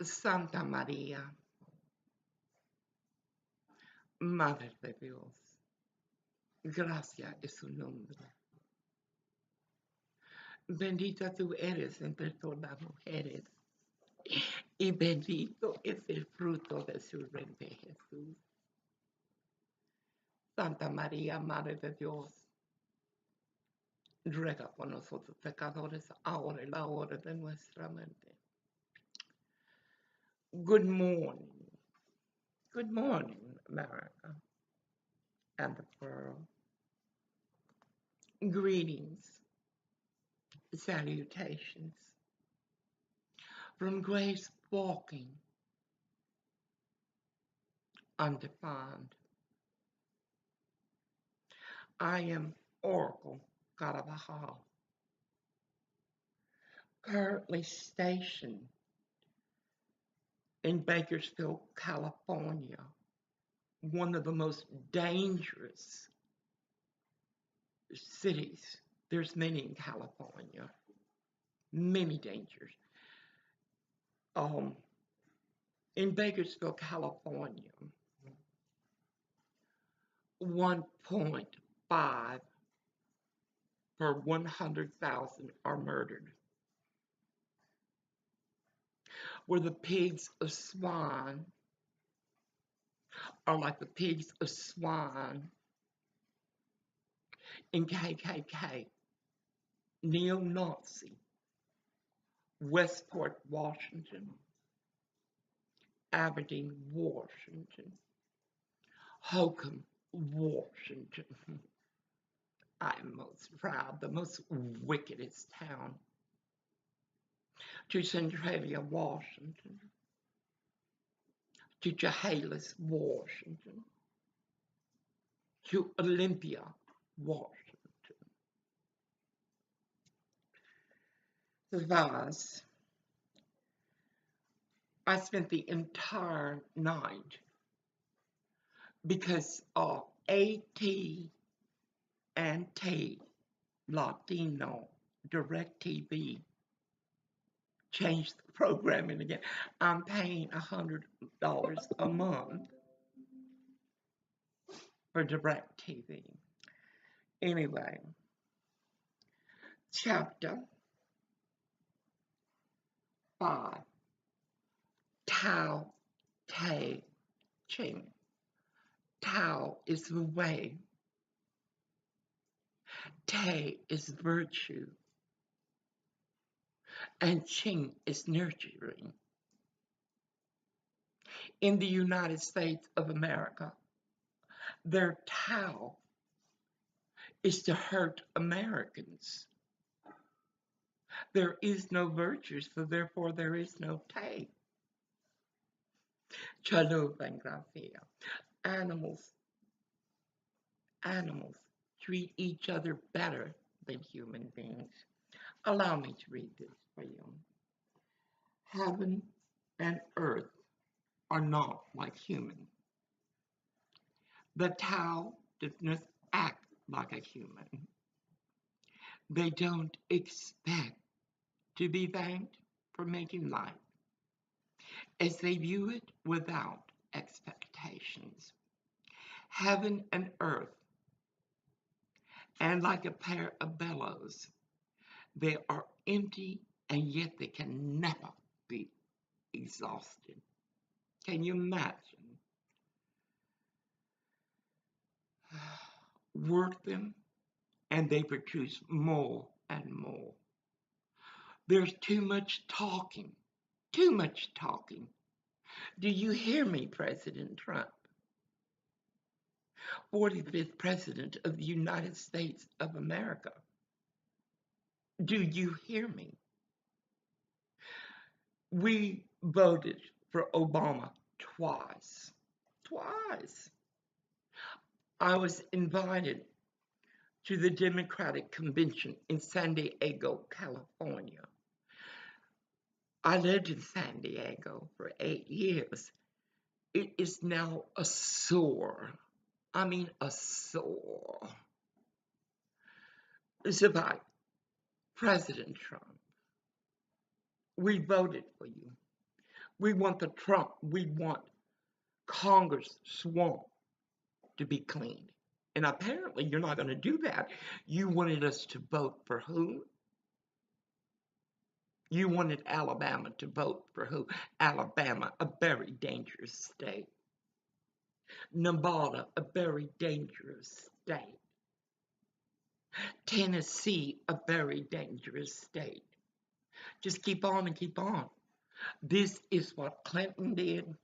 Santa María, Madre de Dios, gracia es su nombre. Bendita tú eres entre todas las mujeres, y bendito es el fruto de su vientre Jesús. Santa María, Madre de Dios, ruega por nosotros pecadores, ahora y la hora de nuestra muerte. Good morning. Good morning, America and the world. Greetings, salutations from Grace Walking Undefined. I am Oracle Caravajal, currently stationed in Bakersfield, California, one of the most dangerous cities. There's many in California, many dangers. In Bakersfield, California, 1.5 per 100,000 are murdered. Where the pigs of swine are like the pigs of swine in KKK, neo-Nazi, Westport, Washington, Aberdeen, Washington, Holcomb, Washington. I am most proud, the most wickedest town, to Centralia, Washington, to Chehalis, Washington, to Olympia, Washington. Thus, I spent the entire night because of AT&T Latino DirecTV changed the programming again. I'm paying $100 a month for DirecTV. Anyway, chapter 5, Tao Te Ching. Tao is the way. Te is virtue. And Ching is nurturing. In the United States of America, their Tao is to hurt Americans. There is no virtue, so therefore there is no Te. Chalobangrafia. Animals treat each other better than human beings. Allow me to read this for you. Heaven and earth are not like human. The Tao does not act like a human. They don't expect to be thanked for making life, as they view it without expectations. Heaven and earth, and like a pair of bellows, they are empty and yet they can never be exhausted. Can you imagine? Work them and they produce more and more. There's too much talking. Too much talking. Do you hear me, President Trump? 45th President of the United States of America. Do you hear me? We voted for Obama twice. Twice. I was invited to the Democratic Convention in San Diego, California. I lived in San Diego for 8 years. It is now a sore. I mean, a sore. It's about President Trump. We voted for you. We want we want Congress swamp to be cleaned. And apparently you're not going to do that. You wanted us to vote for who? You wanted Alabama to vote for who? Alabama, a very dangerous state. Nevada, a very dangerous state. Tennessee, a very dangerous state. Just keep on and keep on. This is what Clinton did.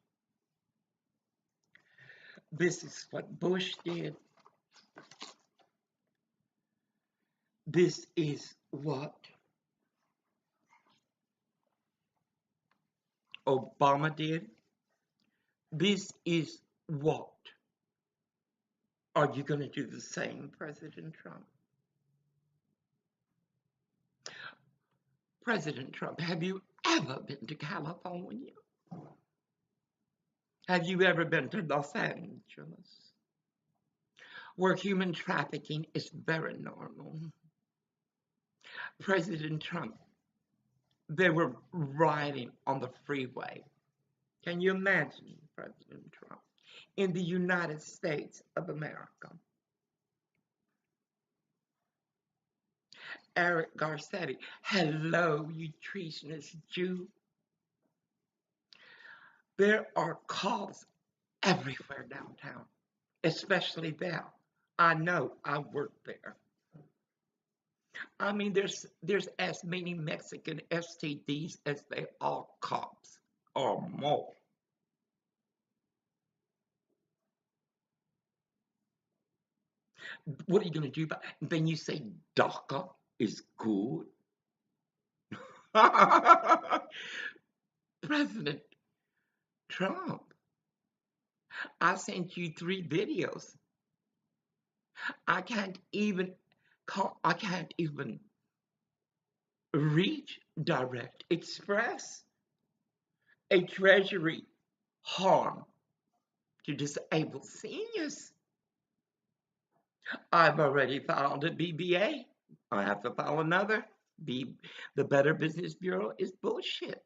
This is what Bush did. This is what Obama did. This is what. Are you going to do the same, President Trump? President Trump, have you ever been to California? Have you ever been to Los Angeles, where human trafficking is very normal? President Trump, they were riding on the freeway. Can you imagine, President Trump, in the United States of America? Eric Garcetti, hello, you treasonous Jew. There are cops everywhere downtown, especially there. I know, I work there. I mean, there's as many Mexican STDs as they are cops, or more. What are you going to do about it? Then you say DACA is good? President Trump, I sent you 3 videos. I can't even reach Direct Express. A Treasury harm to disabled seniors. I've already filed a BBA. I have to file another. The Better Business Bureau is bullshit.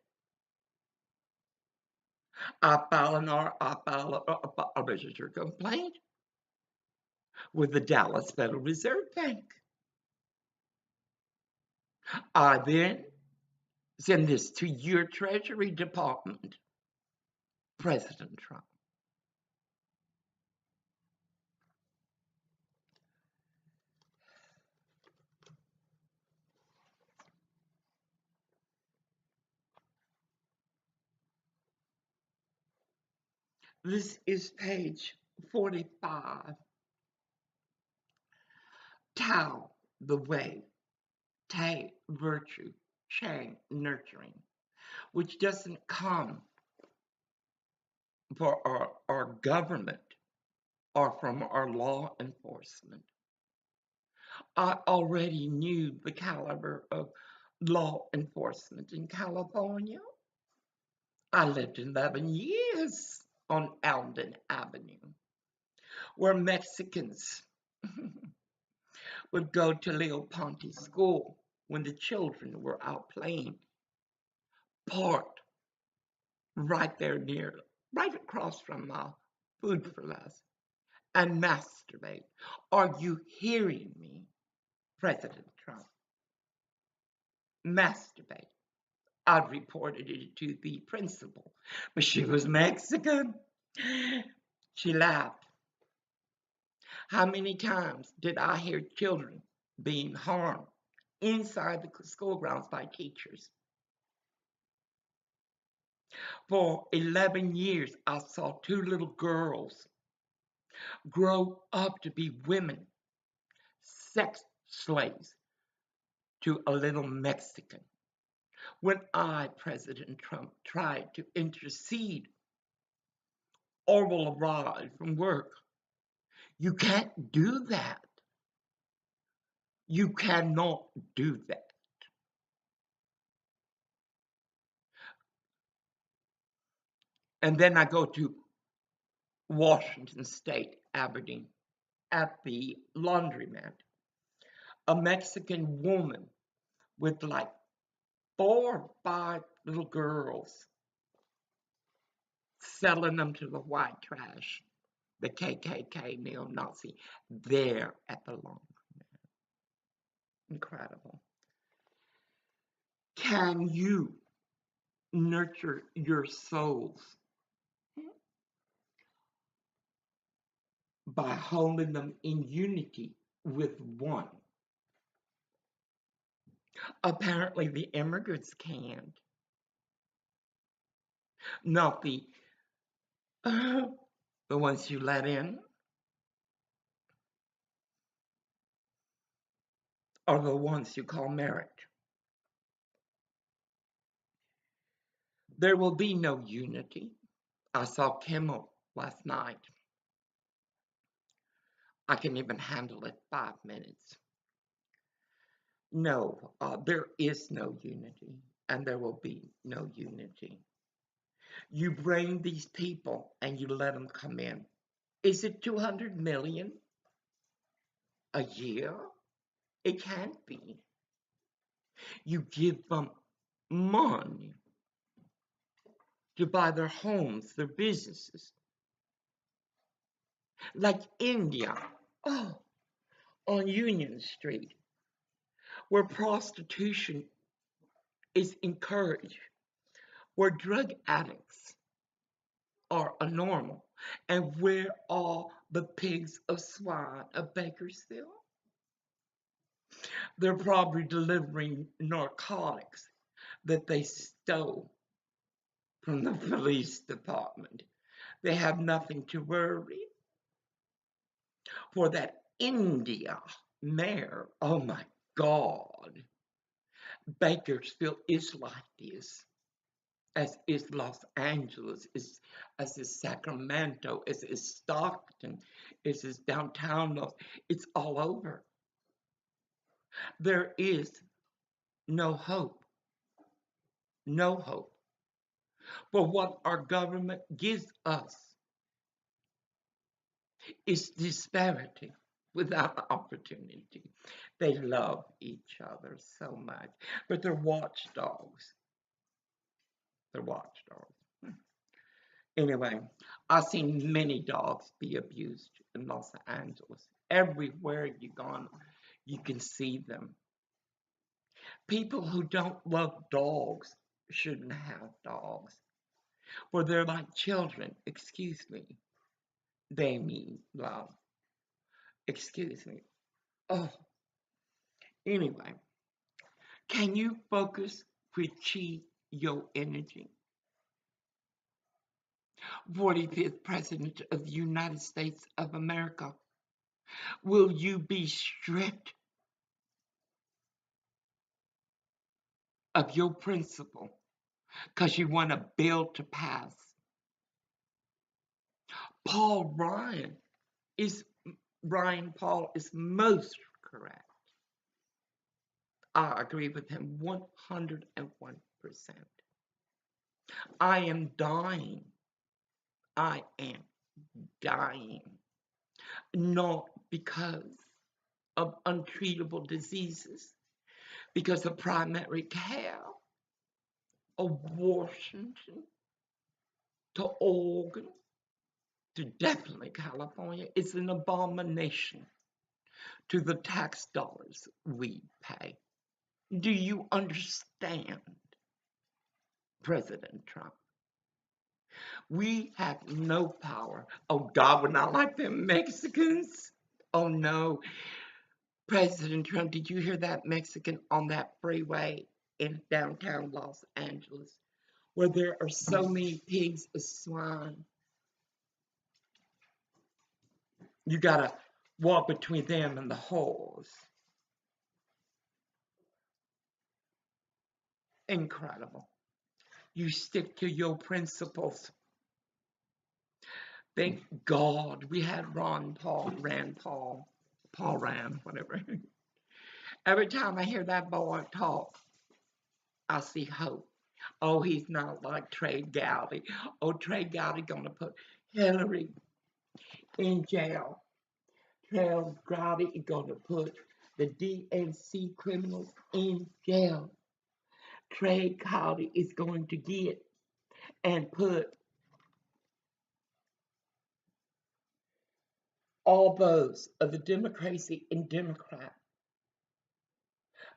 I file a registered complaint with the Dallas Federal Reserve Bank. I then send this to your Treasury Department, President Trump. This is page 45. Tao, the way, Tay, virtue, Chang, nurturing, which doesn't come for our government or from our law enforcement. I already knew the caliber of law enforcement in California. I lived 11 years on Alden Avenue, where Mexicans would go to Leo Ponte School when the children were out playing, parked right there right across from Food for Less, and masturbate. Are you hearing me, President Trump? Masturbate. I reported it to the principal, but she was Mexican. She laughed. How many times did I hear children being harmed inside the school grounds by teachers? For 11 years, I saw 2 little girls grow up to be women, sex slaves to a little Mexican. When I, President Trump, tried to intercede, Orville arrived from work. You can't do that. You cannot do that. And then I go to Washington State, Aberdeen, at the laundromat. A Mexican woman with like 4 or 5 little girls selling them to the white trash, the KKK, neo-Nazi, there at the laundry. Incredible. Can you nurture your souls by holding them in unity with one? Apparently, the immigrants can't. Not the ones you let in, or the ones you call merit. There will be no unity. I saw Kimmel last night. I can even handle it 5 minutes. No, there is no unity, and there will be no unity. You bring these people and you let them come in. Is it 200 million a year? It can't be. You give them money to buy their homes, their businesses. Like India, on Union Street, where prostitution is encouraged, where drug addicts are a normal, and where are the pigs of swine of Bakersfield? They're probably delivering narcotics that they stole from the police department. They have nothing to worry. For that India mayor, oh my God, Bakersfield is like this, as is Los Angeles, as is Sacramento, as is Stockton, as is downtown Los. It's all over. There is no hope. No hope. But what our government gives us is disparity without opportunity. They love each other so much, but they're watchdogs. They're watchdogs. Anyway, I've seen many dogs be abused in Los Angeles. Everywhere you go, you can see them. People who don't love dogs shouldn't have dogs, for they're like children. Excuse me. They mean love. Excuse me. Oh, anyway, can you focus with chi your energy? 45th President of the United States of America. Will you be stripped of your principle because you want a bill to pass? Ryan Paul is most correct. I agree with him 101%. I am dying. I am dying. Not because of untreatable diseases, because of primary care, of Washington to Oregon to definitely California. It's an abomination to the tax dollars we pay. Do you understand, President Trump? We have no power. Oh, God would not like them Mexicans. Oh, no. President Trump, did you hear that Mexican on that freeway in downtown Los Angeles, where there are so many pigs of swine? You gotta walk between them and the holes. Incredible. You stick to your principles. Thank God we had Rand Paul, whatever. Every time I hear that boy talk, I see hope. Oh, he's not like Trey Gowdy. Oh, Trey Gowdy gonna put Hillary in jail. Trey Gowdy is gonna put the DNC criminals in jail. Trey Gowdy is going to get and put all those of the Democracy and Democrat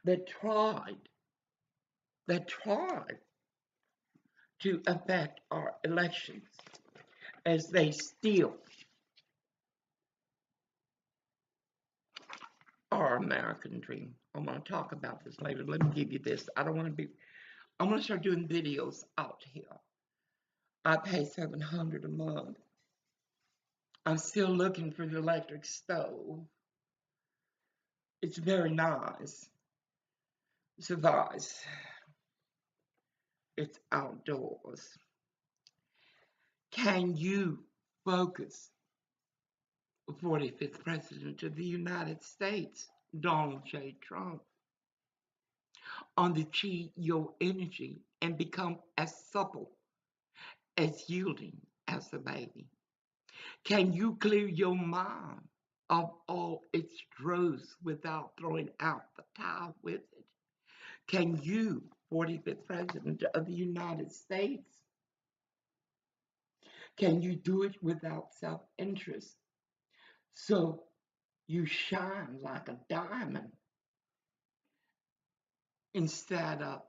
that tried to affect our elections as they steal our American dream. I'm going to talk about this later. Let me give you this. I'm going to start doing videos out here. I pay $700 a month. I'm still looking for the electric stove. It's very nice. Survives. It's outdoors. Can you focus, 45th President of the United States, Donald J. Trump, on the chi your energy and become as supple, as yielding as a baby? Can you clear your mind of all its droves without throwing out the towel with it? Can you, 45th President of the United States, can you do it without self-interest? So you shine like a diamond instead of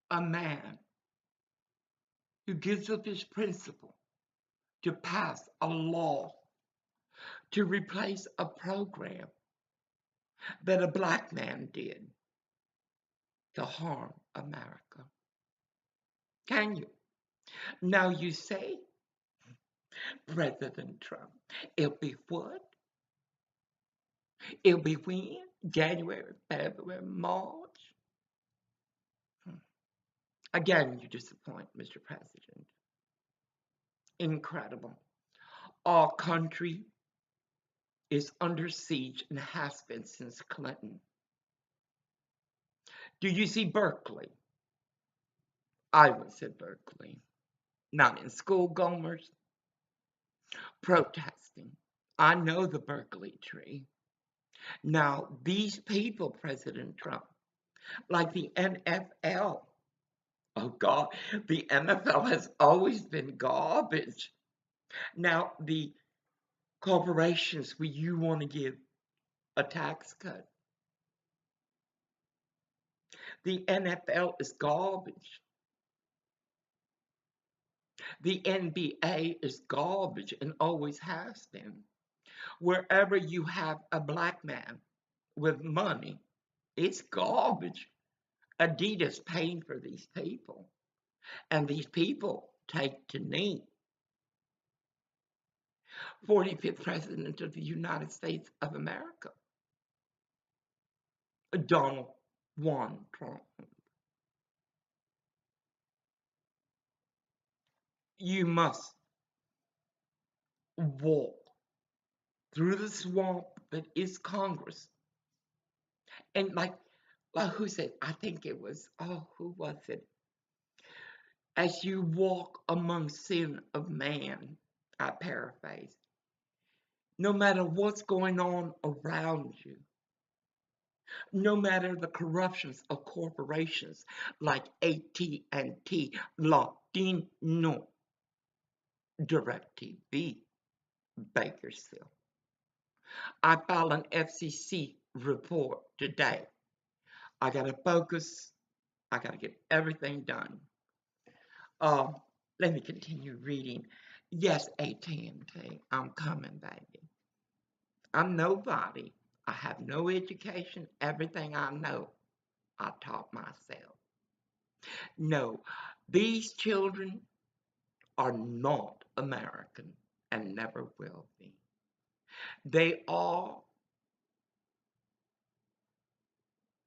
a man who gives up his principle to pass a law to replace a program that a black man did to harm America. Can you? Now you say, President Trump, it'll be what? It'll be when? January, February, March? Again, you disappoint, Mr. President. Incredible. Our country is under siege and has been since Clinton. Do you see Berkeley? I was at Berkeley, not in schoolgoers, protesting. I know the Berkeley tree. Now, these people, President Trump, like the NFL, oh God, the NFL has always been garbage. Now, the corporations where you want to give a tax cut, the NFL is garbage. The NBA is garbage and always has been. Wherever you have a black man with money, it's garbage. Adidas paying for these people, and these people take to knee. 45th President of the United States of America, Donald Juan Trump. You must walk through the swamp that is Congress. And like who said, I think it was, who was it? As you walk among sin of man, I paraphrase, no matter what's going on around you, no matter the corruptions of corporations like AT&T, Latino, DirecTV, Bakersfield. I filed an FCC report today. I got to focus. I got to get everything done. Let me continue reading. Yes, AT&T, I'm coming, baby. I'm nobody. I have no education. Everything I know, I taught myself. No, these children are not American and never will be. They are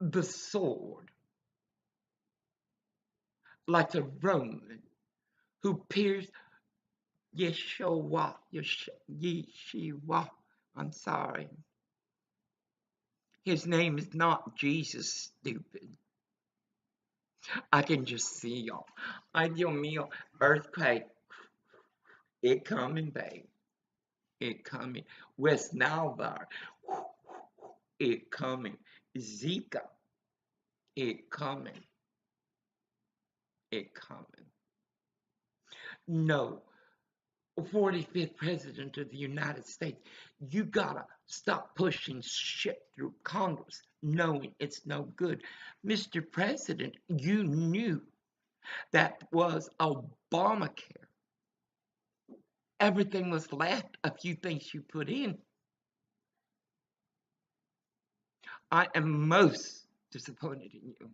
the sword, like the Roman who pierced Yeshua, I'm sorry. His name is not Jesus, stupid. I can just see y'all. Ay, Dios mío, earthquake. It coming, babe. It coming. West Nile bar. It coming. Zika. It coming. It coming. No. 45th president of the United States, you gotta stop pushing shit through Congress knowing it's no good. Mr. President, you knew that was Obamacare. Everything was left, a few things you put in. I am most disappointed in you.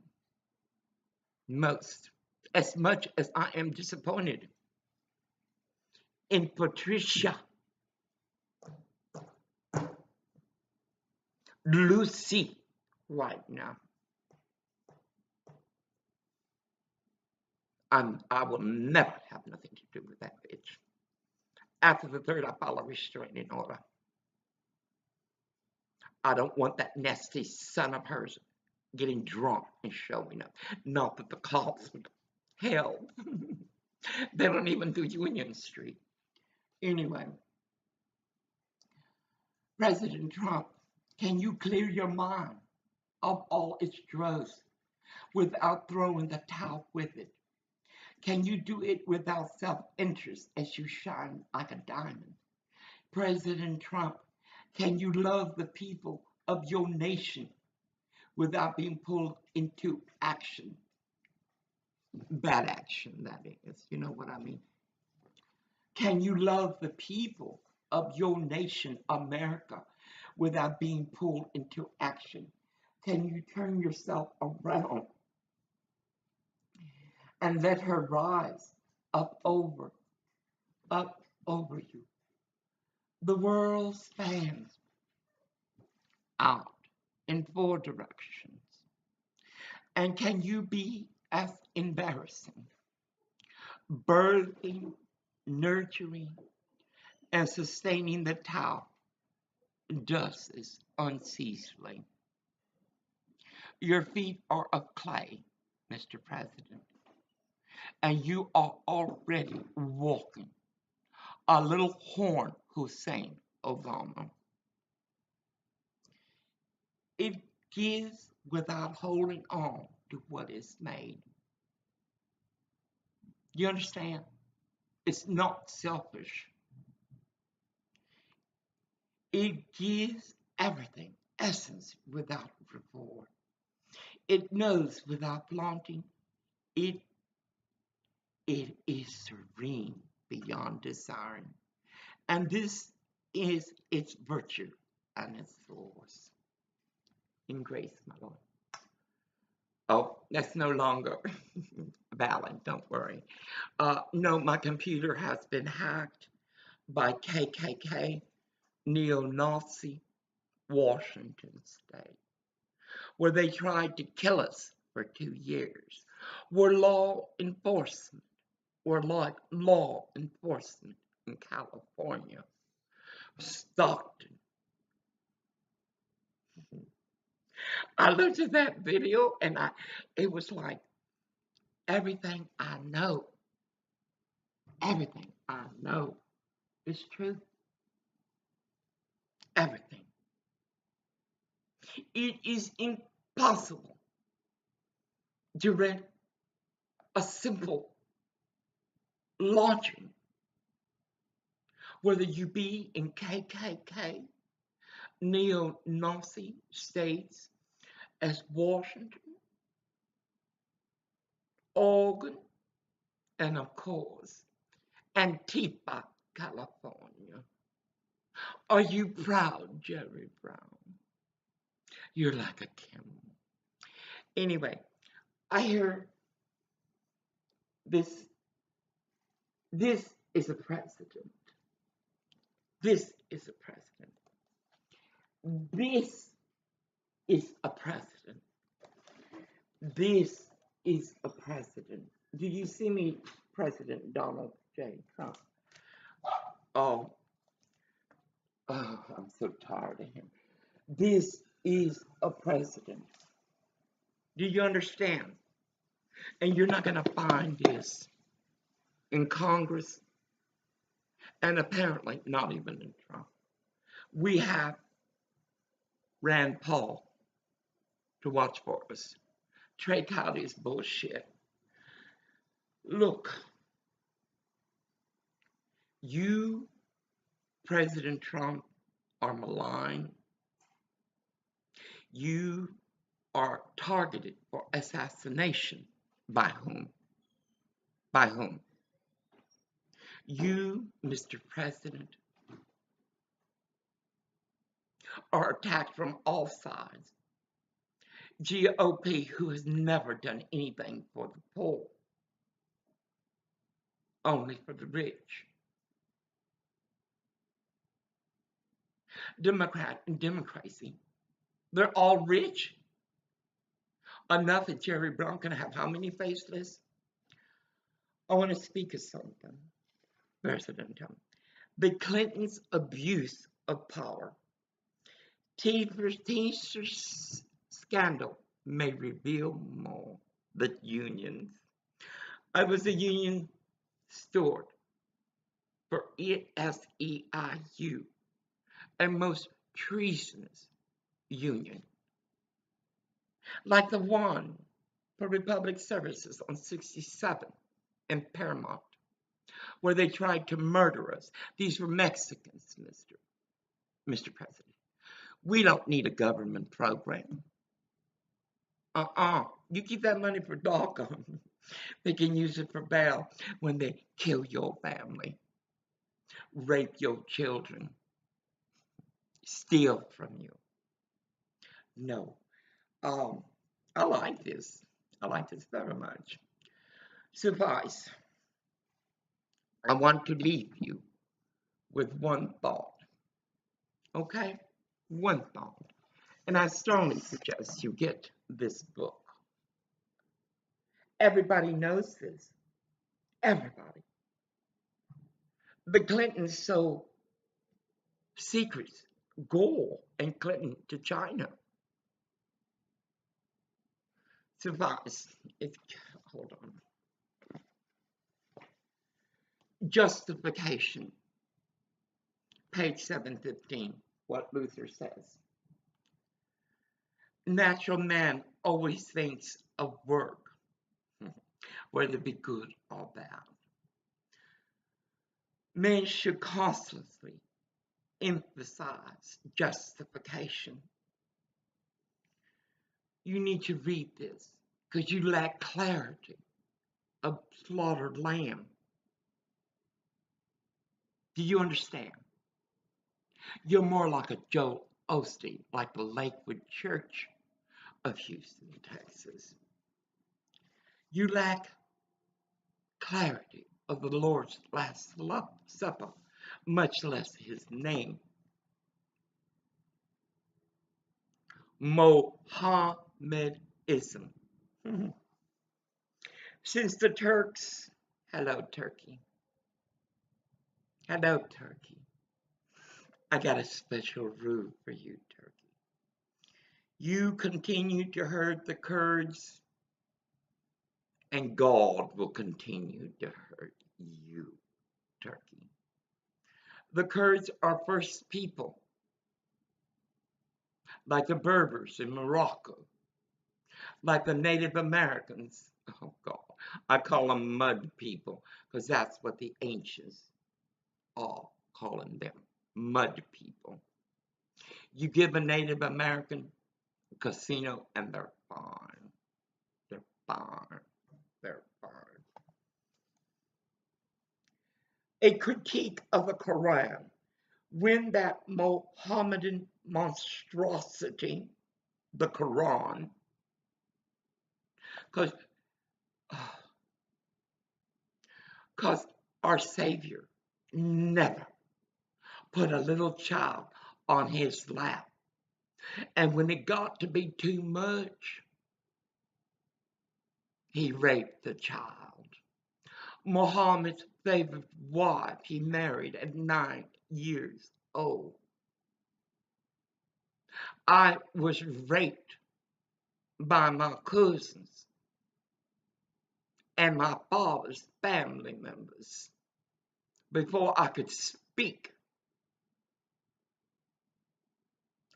Most. As much as I am disappointed in Patricia, Lucy right now. I will never have nothing to do with that bitch. After the third, I file a restraining order. I don't want that nasty son of hers getting drunk and showing up. Not that the cops would help. They don't even do Union Street. Anyway, President Trump, can you clear your mind of all its dross without throwing the towel with it? Can you do it without self-interest as you shine like a diamond? President Trump, can you love the people of your nation without being pulled into action? Bad action, that is. You know what I mean? Can you love the people of your nation, America, without being pulled into action? Can you turn yourself around and let her rise up over you? The world spans out in 4 directions. And can you be as embarrassing, birthing, nurturing, and sustaining the towel does this unceasingly? Your feet are of clay, Mr. President, and you are already walking a little horn Hussein Obama. It gives without holding on to what is made. You understand? It's not selfish. It gives everything essence without reward. It knows without flaunting. It is serene beyond desiring. And this is its virtue and its source. In grace, my Lord. Oh, that's no longer valid, don't worry. No, my computer has been hacked by KKK, neo-Nazi, Washington State, where they tried to kill us for 2 years, where law enforcement in California, Stockton. I looked at that video and it was like everything I know is true. Everything. It is impossible to rent a simple lodging, whether you be in KKK, neo-Nazi states as Washington, Oregon, and of course, Antifa, California. Are you proud, Jerry Brown? You're like a camel. Anyway, I hear this is a president. This is a president. This is a president. This is a president. Do you see me, President Donald J. Trump? Oh, I'm so tired of him. This is a president. Do you understand? And you're not going to find this in Congress, and apparently not even in Trump. We have Rand Paul to watch for us. Take out his bullshit. Look, You, President Trump, are maligned. You are targeted for assassination. By whom? By whom? You, Mr. President, are attacked from all sides. GOP, who has never done anything for the poor, only for the rich. Democrat and Democracy, they're all rich. Enough that Jerry Brown can have how many faceless? I want to speak of something, President Trump. The Clintons' abuse of power. Teamsters scandal may reveal more. The unions. I was a union steward for SEIU, a most treasonous union, like the one for Republic Services on 67 in Paramount, where they tried to murder us. These were Mexicans, Mr. President. We don't need a government program. You keep that money for doggone. They can use it for bail when they kill your family, rape your children, steal from you. No. I like this. I like this very much. Suffice. I want to leave you with one thought. Okay? One thought. And I strongly suggest you get this book. Everybody knows this. Everybody. The Clintons sold secrets, Gore and Clinton, to China. Suffice. Hold on. Justification. Page 715. What Luther says. Natural man always thinks of work, whether it be good or bad. Men should constantly emphasize justification. You need to read this because you lack clarity of slaughtered lamb. Do you understand? You're more like a Joel Osteen, like the Lakewood Church of Houston, Texas. You lack clarity of the Lord's Last Supper, much less his name. Mohammedism. Since the Turks, hello Turkey. Hello Turkey. I got a special rule for you, Turkey. You continue to hurt the Kurds, and God will continue to hurt you, Turkey. The Kurds are first people, like the Berbers in Morocco, like the Native Americans. Oh God, I call them mud people because that's what the ancients are calling them, mud people. You give a Native American a casino and they're fine. They're fine. They're fine. A critique of the Quran, when that Mohammedan monstrosity, the Quran, because our Savior never put a little child on his lap. And when it got to be too much, he raped the child. Muhammad's favorite wife he married at 9 years old. I was raped by my cousins and my father's family members before I could speak.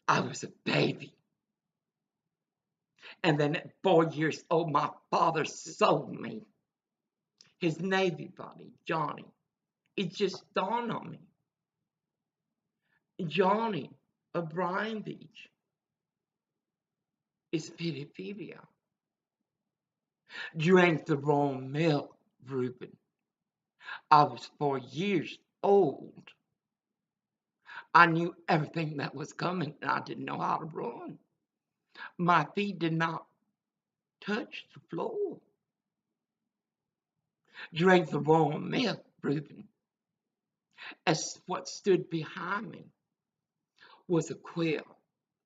I was a baby. And then at 4 years old, my father sold me. His Navy buddy, Johnny, it just dawned on me. Johnny of Bryan Beach is pedophilia. Drank the wrong milk, Reuben. I was 4 years old. I knew everything that was coming, and I didn't know how to run. My feet did not touch the floor. Drank the wrong milk, Reuben. As what stood behind me was a quill,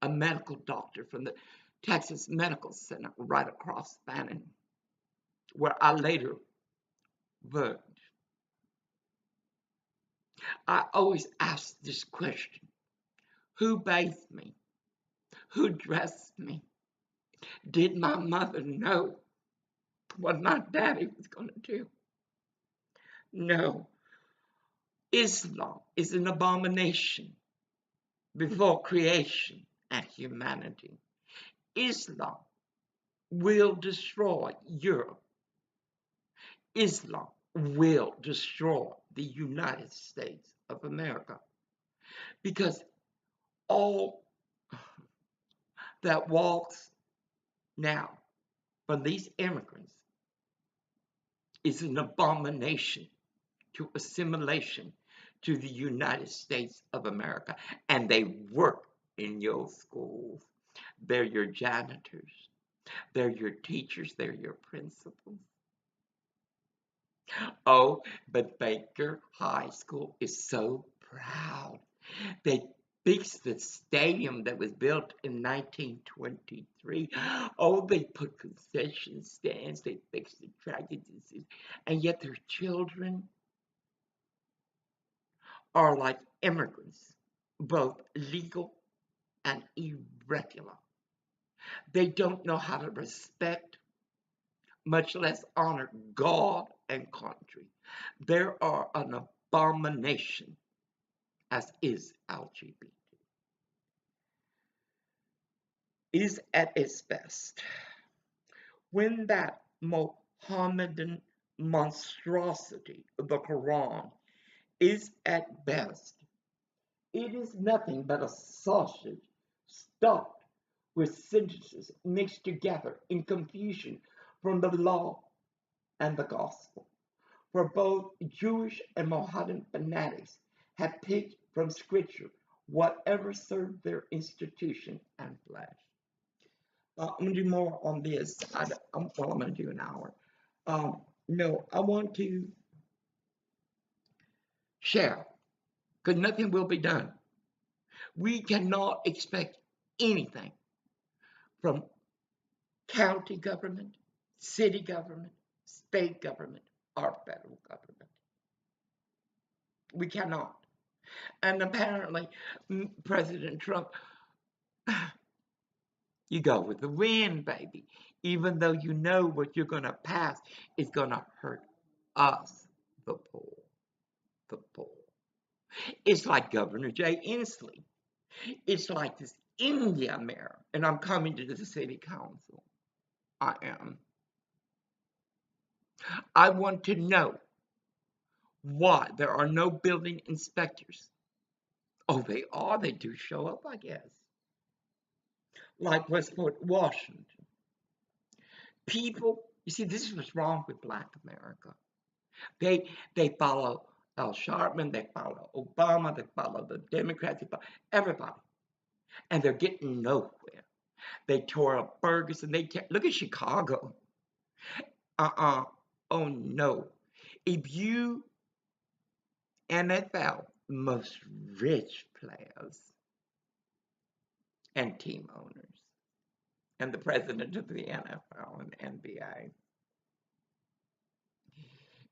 a medical doctor from the Texas Medical Center right across Fannin, where I later worked. I always ask this question: who bathed me? Who dressed me? Did my mother know what my daddy was going to do? No. Islam is an abomination before creation and humanity. Islam will destroy Europe. Islam will destroy the United States of America, because all that walks now from these immigrants is an abomination to assimilation to the United States of America. And they work in your schools. They're your janitors. They're your teachers. They're your principals. Oh, but Baker High School is so proud. They fixed the stadium that was built in 1923. Oh, they put concession stands. They fixed the tragedies. And yet their children are like immigrants, both legal and irregular. They don't know how to respect, much less honor God and country. They are an abomination, as is LGBT. Is at its best when that Mohammedan monstrosity, the Quran, is at best. It is nothing but a sausage stuffed with sentences mixed together in confusion from the law and the gospel. For both Jewish and Mohammedan fanatics have picked from Scripture whatever served their institution and flesh. I'm going to do more on this. I'm going to do an hour. No, I want to share, because nothing will be done. We cannot expect anything from county government, city government, state government, or federal government. We cannot. And apparently, President Trump, you go with the wind, baby. Even though you know what you're going to pass is going to hurt us, the poor. The poor. It's like Governor Jay Inslee. It's like this India mayor, and I'm coming to the city council. I am. I want to know why there are no building inspectors. Oh, they are. They do show up, I guess. Like Westport, Washington. People, you see, this is what's wrong with Black America. They follow Al Sharpton, they follow Obama, they follow the Democrats, they follow everybody. And they're getting nowhere. They tore up Ferguson. Look at Chicago. Oh, no. If you, NFL, most rich players and team owners, and the president of the NFL and NBA,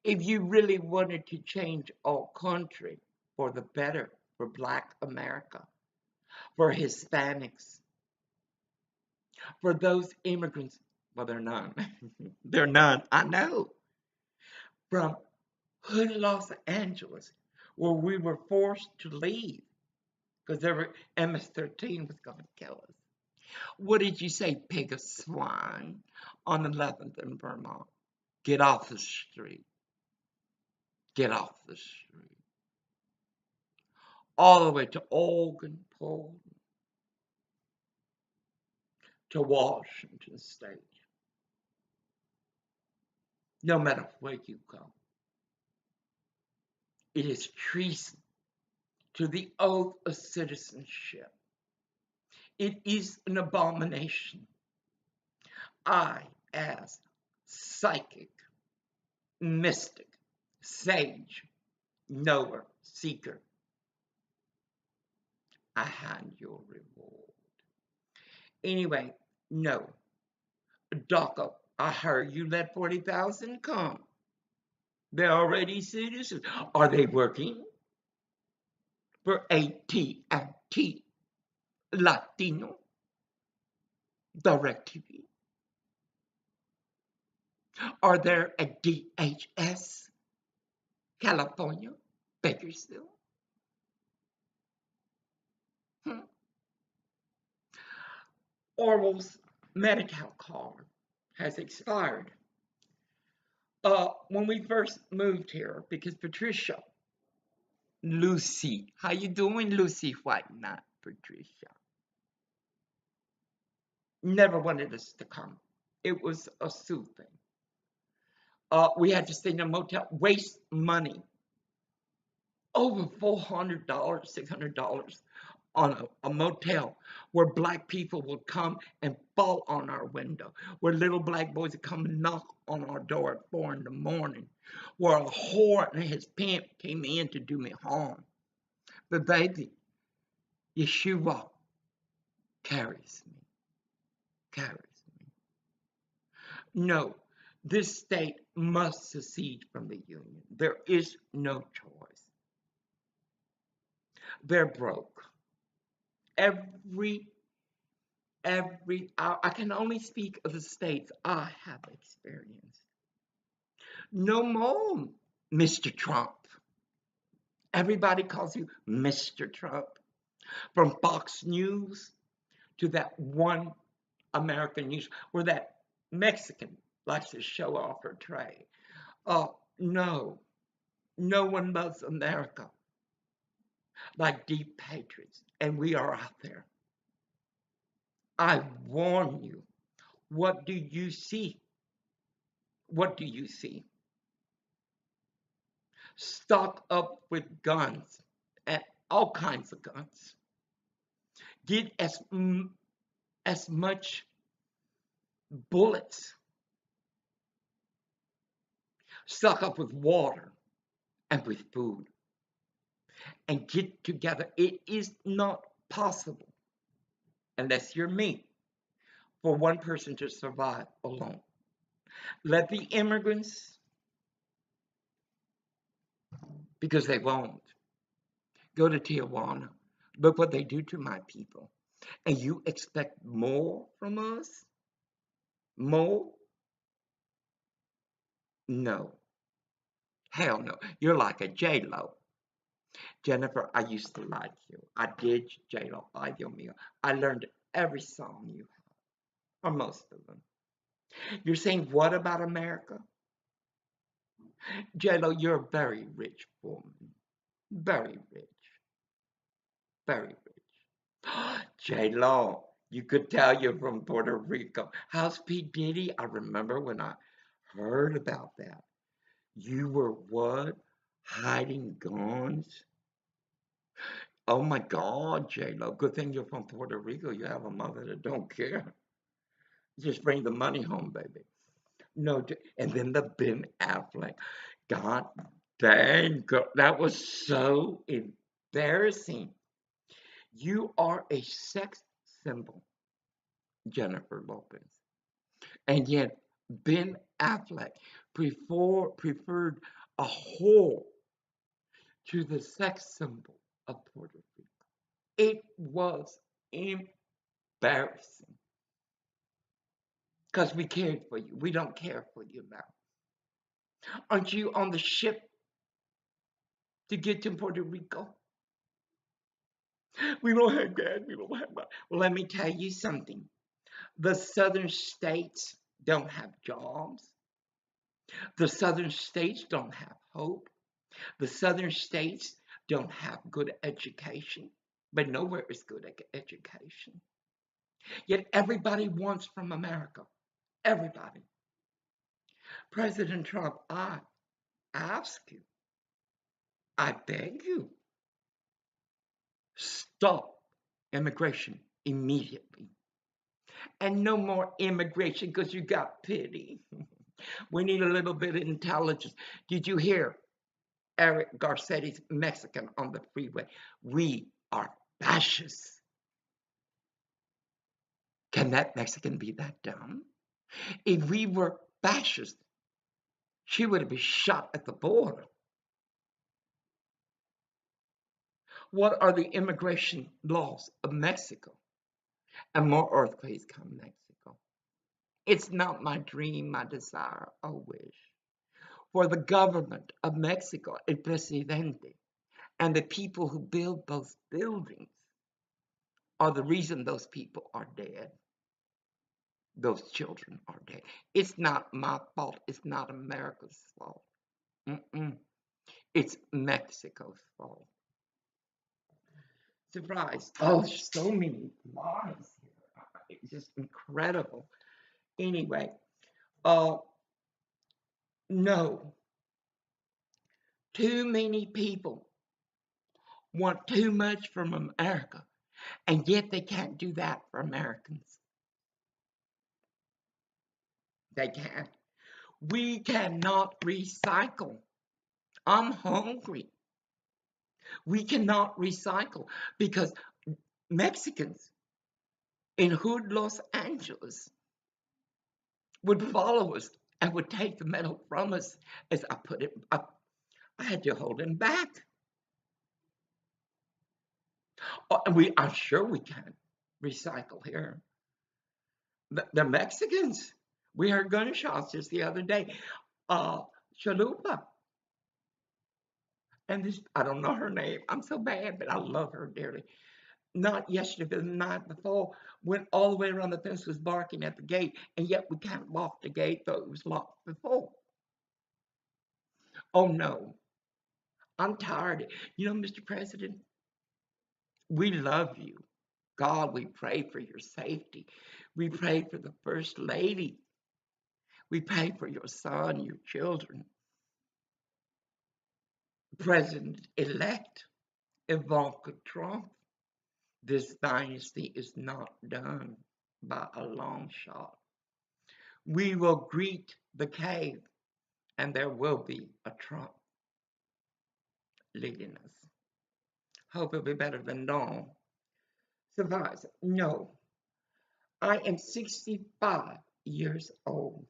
if you really wanted to change our country for the better, for Black America, for Hispanics, for those immigrants, well, they're none. They're none, I know. From Hood, Los Angeles, where we were forced to leave because MS-13 was going to kill us. What did you say, pig of swine, on 11th in Vermont? Get off the street. get off the street. All the way to Oregon, Portland, to Washington State. No matter where you go, it is treason to the oath of citizenship. It is an abomination. I, as psychic, mystic, sage, knower, seeker, I hand your reward. Anyway, no. DACA, I heard you let 40,000 come. They're already citizens. Are they working for AT&T, Latino, DirecTV? Are there at DHS, California, Bakersfield? Orwell's Medi-Cal card has expired. When we first moved here, because Patricia, Lucy, how you doing, Lucy? Why not, Patricia? Never wanted us to come. It was a Sioux thing. We had to stay in a motel, waste money, over $400, $600 on a motel where black people would come and fall on our window, where little black boys would come and knock on our door at 4 in the morning, where a whore and his pimp came in to do me harm. But baby, Yeshua carries me, carries me. No, this state must secede from the Union. There is no choice. They're broke. Every hour, I can only speak of the states I have experienced. No more, Mr. Trump. Everybody calls you Mr. Trump. From Fox News to that one American News where that Mexican likes to show off her tray. No, no one loves America like deep patriots, and we are out there. I warn you. What do you see? What do you see? Stock up with guns, and all kinds of guns. Get as much bullets. Stock up with water and with food. And get together. It is not possible, unless you're me, for one person to survive alone. Let the immigrants, because they won't, go to Tijuana. Look what they do to my people. And you expect more from us? More? No. Hell no. You're like a J-Lo. Jennifer, I used to like you. I did, J-Lo. Ay, Dios mío. I learned every song you have, or most of them. You're saying, what about America? J-Lo, you're a very rich woman. Very rich. Very rich. J-Lo, you could tell you're from Puerto Rico. How's P. Diddy? I remember when I heard about that. You were what? Hiding guns? Oh my God, J-Lo. Good thing you're from Puerto Rico. You have a mother that don't care. Just bring the money home, baby. No, and then the Ben Affleck. God dang, girl, that was so embarrassing. You are a sex symbol, Jennifer Lopez. And yet, Ben Affleck preferred a whore to the sex symbol of Puerto Rico. It was embarrassing. Because we cared for you. We don't care for you now. Aren't you on the ship to get to Puerto Rico? We don't have gas. We don't have money. Well, let me tell you something. The southern states don't have jobs. The southern states don't have hope. The southern states don't have good education, but nowhere is good education. Yet everybody wants from America. Everybody. President Trump, I ask you, I beg you, stop immigration immediately. And no more immigration because you got pity. We need a little bit of intelligence. Did you hear Eric Garcetti's Mexican on the freeway? We are fascists. Can that Mexican be that dumb? If we were fascists, she would have been shot at the border. What are the immigration laws of Mexico? And more earthquakes come Mexico. It's not my dream, my desire, or wish. For the government of Mexico, el presidente, and the people who build those buildings are the reason those people are dead. Those children are dead. It's not my fault. It's not America's fault. Mm-mm. It's Mexico's fault. Surprise. Oh, there's so many lies here. It's just incredible. Anyway, no. Too many people want too much from America, and yet they can't do that for Americans. They can't. We cannot recycle. I'm hungry. We cannot recycle because Mexicans in Hood, Los Angeles would follow us and would take the metal from us as I put it. I had to hold him back. I'm sure we can recycle here. The Mexicans, we heard gunshots just the other day. Chalupa, and this, I don't know her name. I'm so bad, but I love her dearly. Not yesterday, but the night before, went all the way around the fence, was barking at the gate, and yet we can't lock the gate, though it was locked before. Oh no, I'm tired. You know, Mr. President, we love you. God, we pray for your safety. We pray for the First Lady. We pray for your son, your children. President-elect Ivanka Trump. This dynasty is not done by a long shot. We will greet the cave, and there will be a Trump leading us. Hope it'll be better than Dawn. Survives. No, I am 65 years old,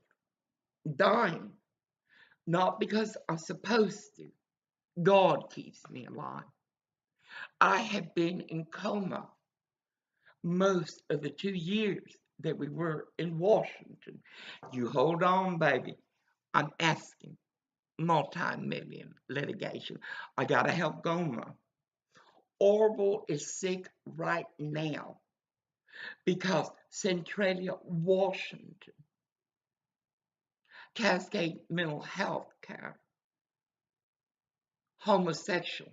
dying, not because I'm supposed to. God keeps me alive. I have been in coma most of the 2 years that we were in Washington. You hold on, baby. I'm asking multi-million litigation. I gotta help Goma. Orville is sick right now because Centralia, Washington, Cascade Mental Health Care, homosexual,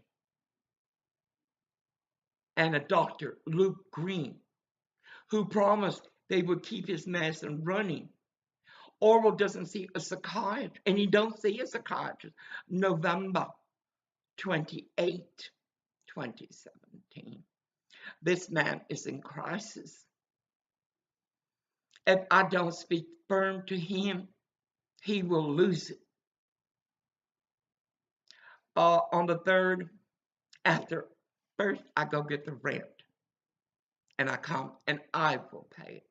and a Dr. Luke Green, who promised they would keep his medicine running. Orville doesn't see a psychiatrist, and he don't see a psychiatrist. November 28, 2017. This man is in crisis. If I don't speak firm to him, he will lose it. On the 3rd, after first I go get the rent, and I come and I will pay it.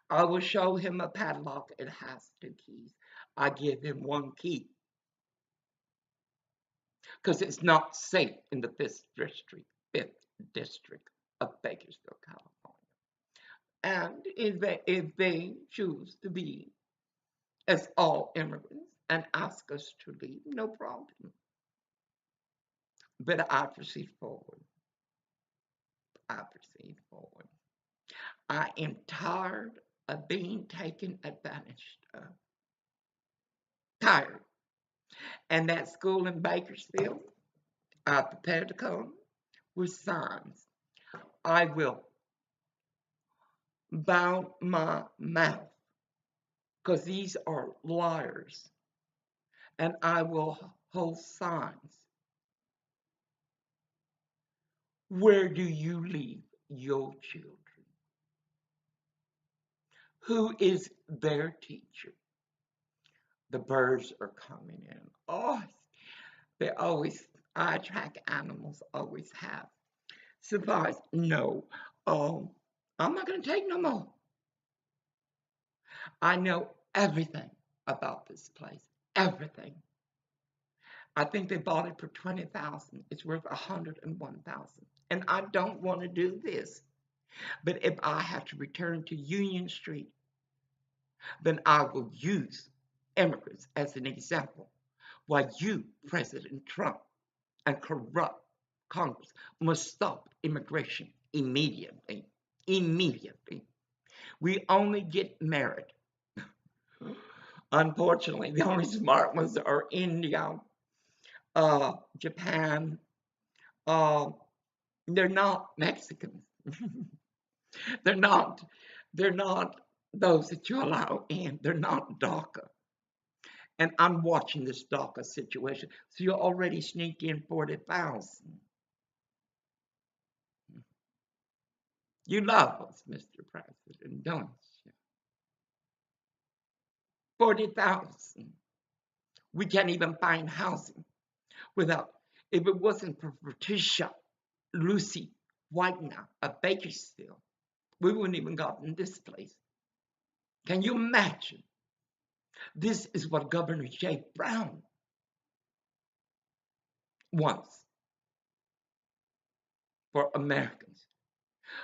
I will show him a padlock. It has 2 keys. I give him 1 key because it's not safe in the 5th district of Bakersfield, California. And if they choose to be as all immigrants and ask us to leave, no problem. But I proceed forward. I proceed forward. I am tired of being taken advantage of. Tired. And that school in Bakersfield, I prepared to come with signs. I will bound my mouth because these are liars, and I will hold signs. Where do you leave your children? Who is their teacher? The birds are coming in. Oh, they always, I track animals, always have. Surprise, no. I'm not going to take no more. I know everything about this place. Everything. I think they bought it for 20,000. It's worth 101,000. And I don't want to do this. But if I have to return to Union Street, then I will use immigrants as an example. While you, President Trump, and corrupt Congress must stop immigration immediately. Immediately. We only get married. Unfortunately, the only smart ones are India, Japan. Uh, they're not Mexicans. they're not. They're not those that you allow in. They're not DACA. And I'm watching this DACA situation. So you already sneaked in 40,000. You love us, Mr. President, don't you? 40,000. We can't even find housing without, if it wasn't for Patricia Lucy Whitener of Bakersfield, we wouldn't even gotten this place. Can you imagine? This is what Governor Jay Brown wants for Americans.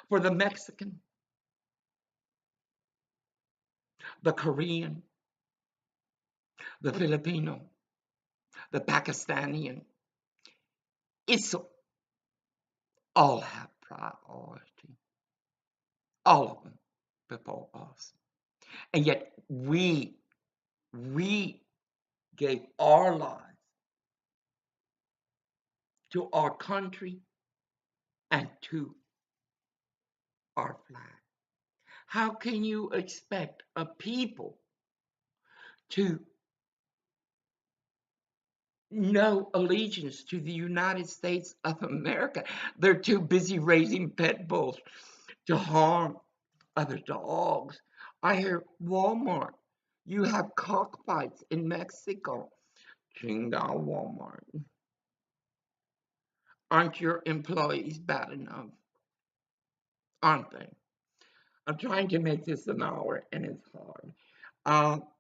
For the Mexican, the Korean, the Filipino, the Pakistani, it's all have priority. All of them before us. And yet we gave our lives to our country and to our flag. How can you expect a people to know allegiance to the United States of America? They're too busy raising pet bulls to harm other dogs. I hear Walmart, you have cockfights in Mexico. Chinga Walmart. Aren't your employees bad enough? Aren't they? I'm trying to make this an hour and it's hard.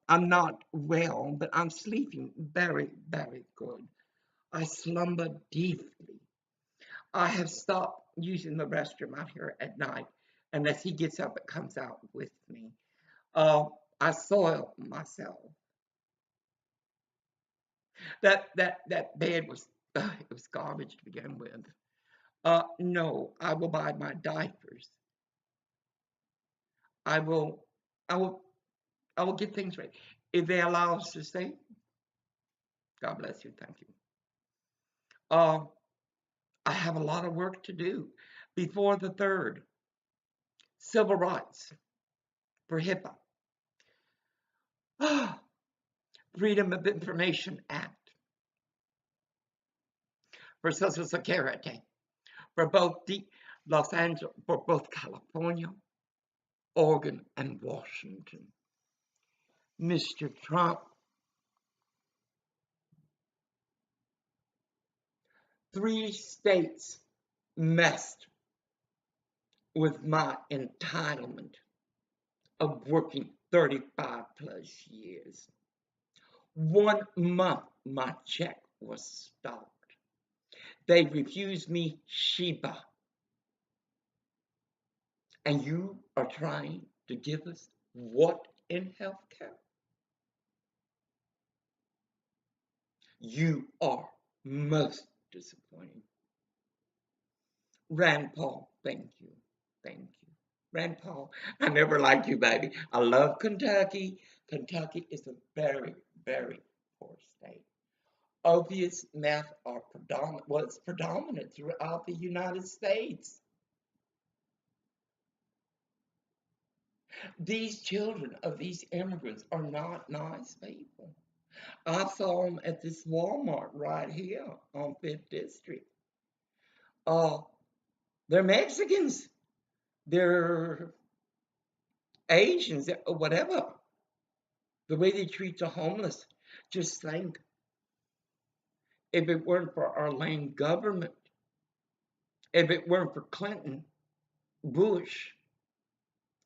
I'm not well, but I'm sleeping very, very good. I slumber deeply. I have stopped using the restroom out here at night unless he gets up and comes out with me. Uh, I soil myself. That bed was it was garbage to begin with. No, I will buy my diapers. I will, I will, I will get things right. If they allow us to stay, God bless you. Thank you. Uh, I have a lot of work to do before the third Civil Rights for HIPAA, Freedom of Information Act, for Social Security, for both Los Angeles, for both California, Oregon, and Washington. Mr. Trump, 3 states messed with my entitlement of working 35 plus years. 1 month my check was stopped. They refused me Sheba. And you are trying to give us what in healthcare? You are most disappointing. Rand Paul, thank you. Thank you. Rand Paul, I never liked you, baby. I love Kentucky. Kentucky is a very, very poor state. Opiates, meth are predominant. Well, it's predominant throughout the United States. These children of these immigrants are not nice people. I saw them at this Walmart right here on Fifth District. Uh, they're Mexicans. They're Asians, or whatever. The way they treat the homeless. Just think, if it weren't for our lame government, if it weren't for Clinton, Bush,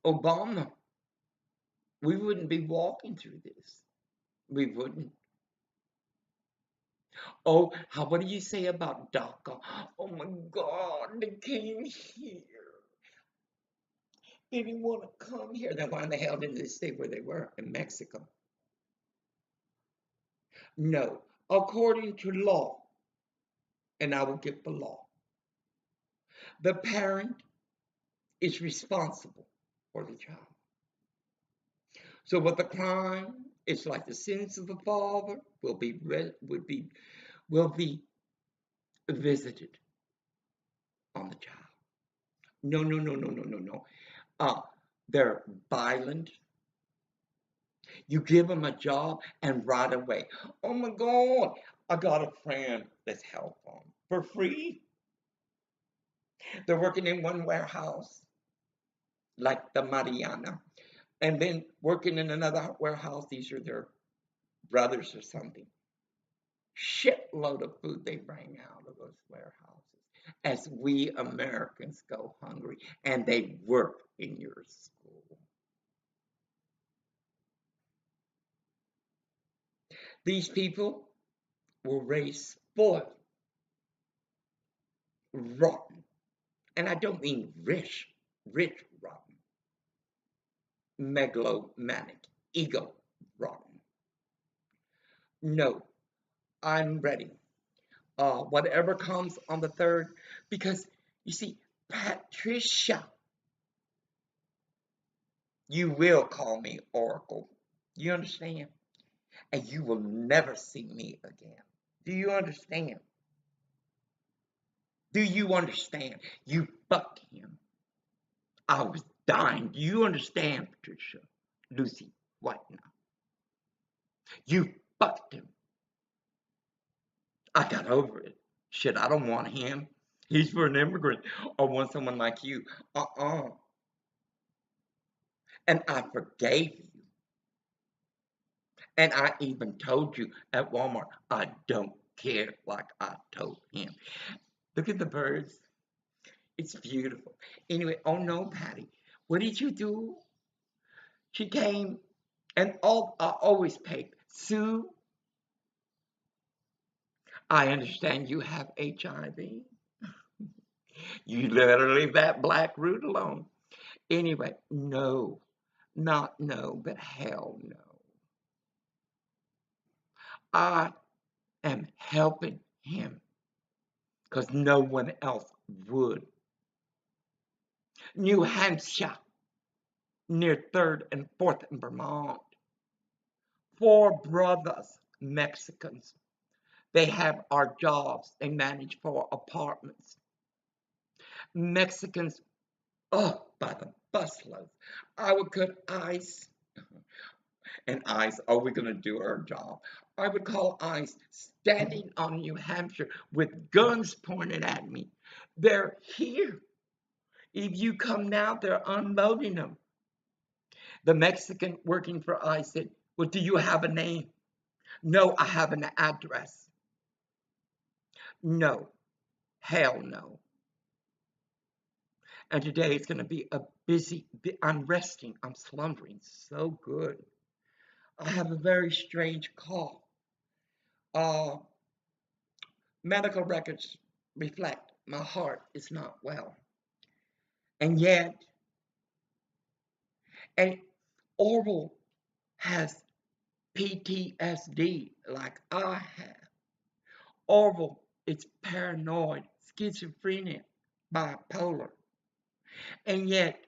Obama, we wouldn't be walking through this. We wouldn't. Oh, what do you say about DACA? Oh my God, they came here. They didn't want to come here. Then why in the hell didn't they stay where they were in Mexico? No, according to law, and I will get the law, the parent is responsible for the child. So what the crime is, like the sins of the father will be visited on the child. No, no, no, no, no, no, no. They're violent. You give them a job and right away, oh my God, I got a friend that's helped them for free. They're working in one warehouse, like the Mariana, and then working in another warehouse. These are their brothers or something. Shitload of food they bring out of those warehouses as we Americans go hungry and they work in your school. These people were raised spoiled, rotten. And I don't mean rich rotten, megalomanic, ego rotten. No, I'm ready. Whatever comes on the third, because you see, Patricia, you will call me Oracle. You understand? And you will never see me again. Do you understand? Do you understand? You fucked him. I was dying. Do you understand, Patricia? Lucy White now. You fucked him. I got over it. Shit, I don't want him. He's for an immigrant. I want someone like you. And I forgave you. And I even told you at Walmart, I don't care, like I told him. Look at the birds. It's beautiful. Anyway, oh no, Patty. What did you do? She came and I always paid. Sue, I understand you have HIV. You better leave that black root alone. Anyway, no, not no, but hell no. I am helping him because no one else would. New Hampshire, near 3rd and 4th in Vermont. 4 brothers, Mexicans. They have our jobs. They manage 4 apartments. Mexicans, by the busloads. I would cut ice. And ICE, are we going to do our job? I would call ICE standing on New Hampshire with guns pointed at me. They're here. If you come now, they're unloading them. The Mexican working for ICE said, well, do you have a name? No, I have an address. No, hell no. And today it's going to be a busy, I'm resting, I'm slumbering so good. I have a very strange cough. Medical records reflect my heart is not well. And yet, and Orville has PTSD like I have. Orville is paranoid, schizophrenic, bipolar. And yet,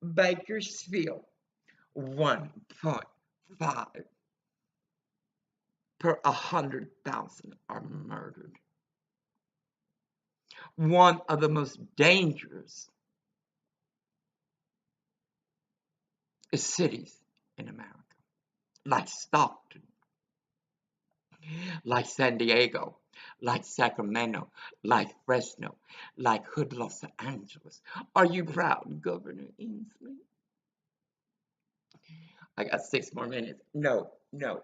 Bakersfield, 1.5. per 100,000 are murdered. One of the most dangerous cities in America, like Stockton, like San Diego, like Sacramento, like Fresno, like Hood, Los Angeles. Are you proud, Governor Inslee? I got 6 more minutes. No, no.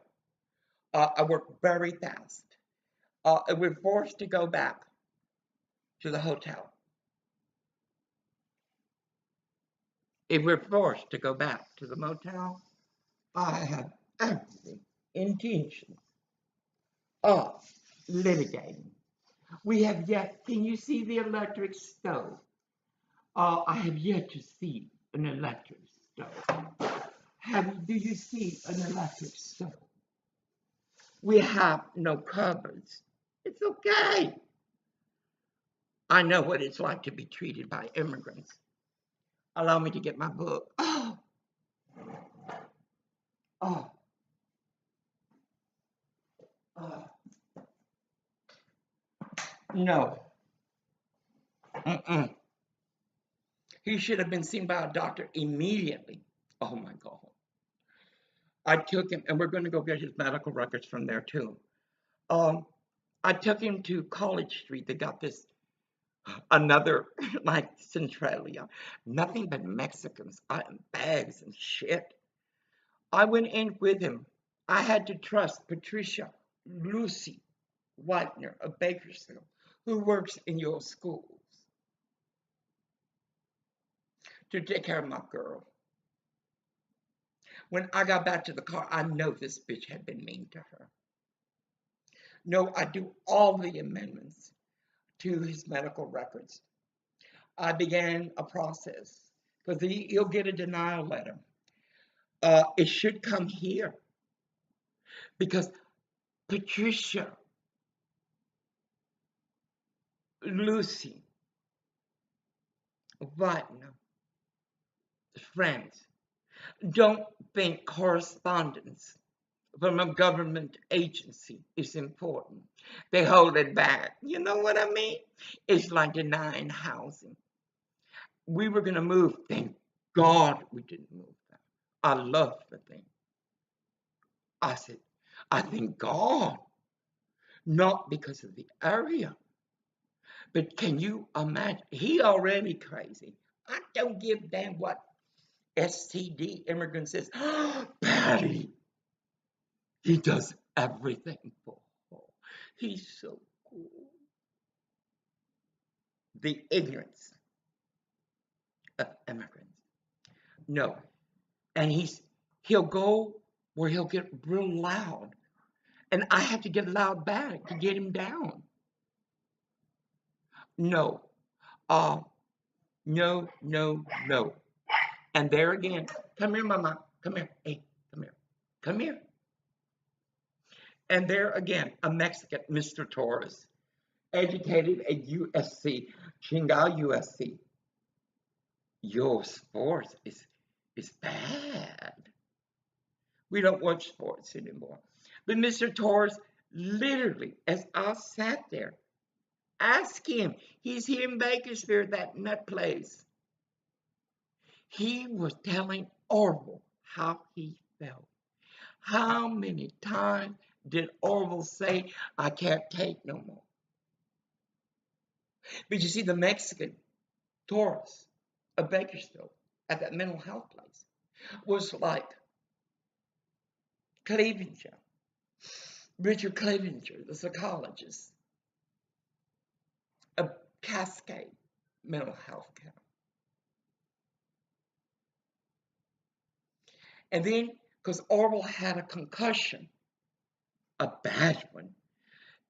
I work very fast. We're forced to go back to the hotel. If we're forced to go back to the motel, I have every intention of litigating. We have yet, can you see the electric stove? I have yet to see an electric stove. Do you see an electric stove? We have no cupboards. It's okay. I know what it's like to be treated by immigrants. Allow me to get my book. Oh, oh, oh. No. Mm-mm. He should have been seen by a doctor immediately. Oh my God. I took him, and we're going to go get his medical records from there too. I took him to College Street. They got this another like Centralia, nothing but Mexicans, bags and shit. I went in with him. I had to trust Patricia Lucy Whitener of Bakersfield, who works in your schools, to take care of my girl. When I got back to the car, I know this bitch had been mean to her. No, I do all the amendments to his medical records. I began a process because he'll get a denial letter. It should come here because Patricia, Lucy, Wagner, friends, don't think correspondence from a government agency is important. They hold it back. You know what I mean? It's like denying housing. We were going to move. Thank God we didn't move that. I love the thing. I said, I thank God, not because of the area, but can you imagine? He already crazy. I don't give a damn what STD immigrant says. Patty, he does everything for her. He's so cool. The ignorance of immigrants. No. And he'll go where he'll get real loud. And I have to get loud back to get him down. No. No, no, no. And there again, come here, mama. Come here. Hey, come here. Come here. And there again, a Mexican, Mr. Torres, educated at USC, Chingal USC. Your sports is bad. We don't watch sports anymore. But Mr. Torres, literally, as I sat there, ask him. He's here in Bakersfield, that nut place. He was telling Orville how he felt. How many times did Orville say, I can't take no more? But you see, the Mexican Torres of Bakersfield at that mental health place was like Clevenger, Richard Clevenger, the psychologist of Cascade Mental Health Care. And then, because Orville had a concussion, a bad one,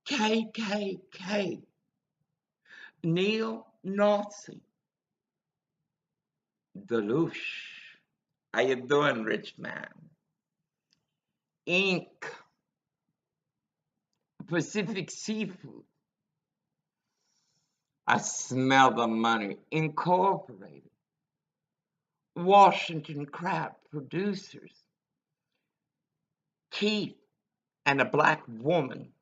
KKK, neo-Nazi, Deluche. How you doing, rich man? Inc., Pacific Seafood. I smell the money. Incorporated. Washington Crab Producers. Keith and a black woman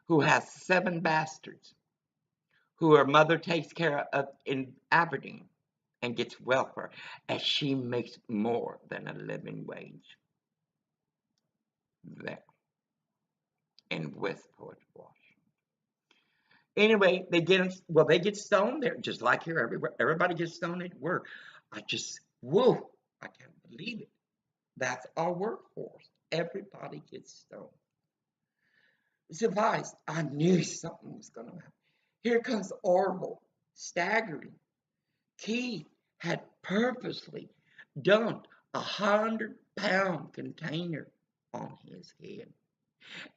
who has 7 bastards, who her mother takes care of in Aberdeen and gets welfare, as she makes more than a living wage there in Westport, Washington. Anyway, they get stoned there, just like here. Everybody gets stoned at work. Whoa, I can't believe it. That's our workforce. Everybody gets stoned. Surprised, I knew something was going to happen. Here comes Orville, staggering. Keith had purposely dumped 100-pound container on his head.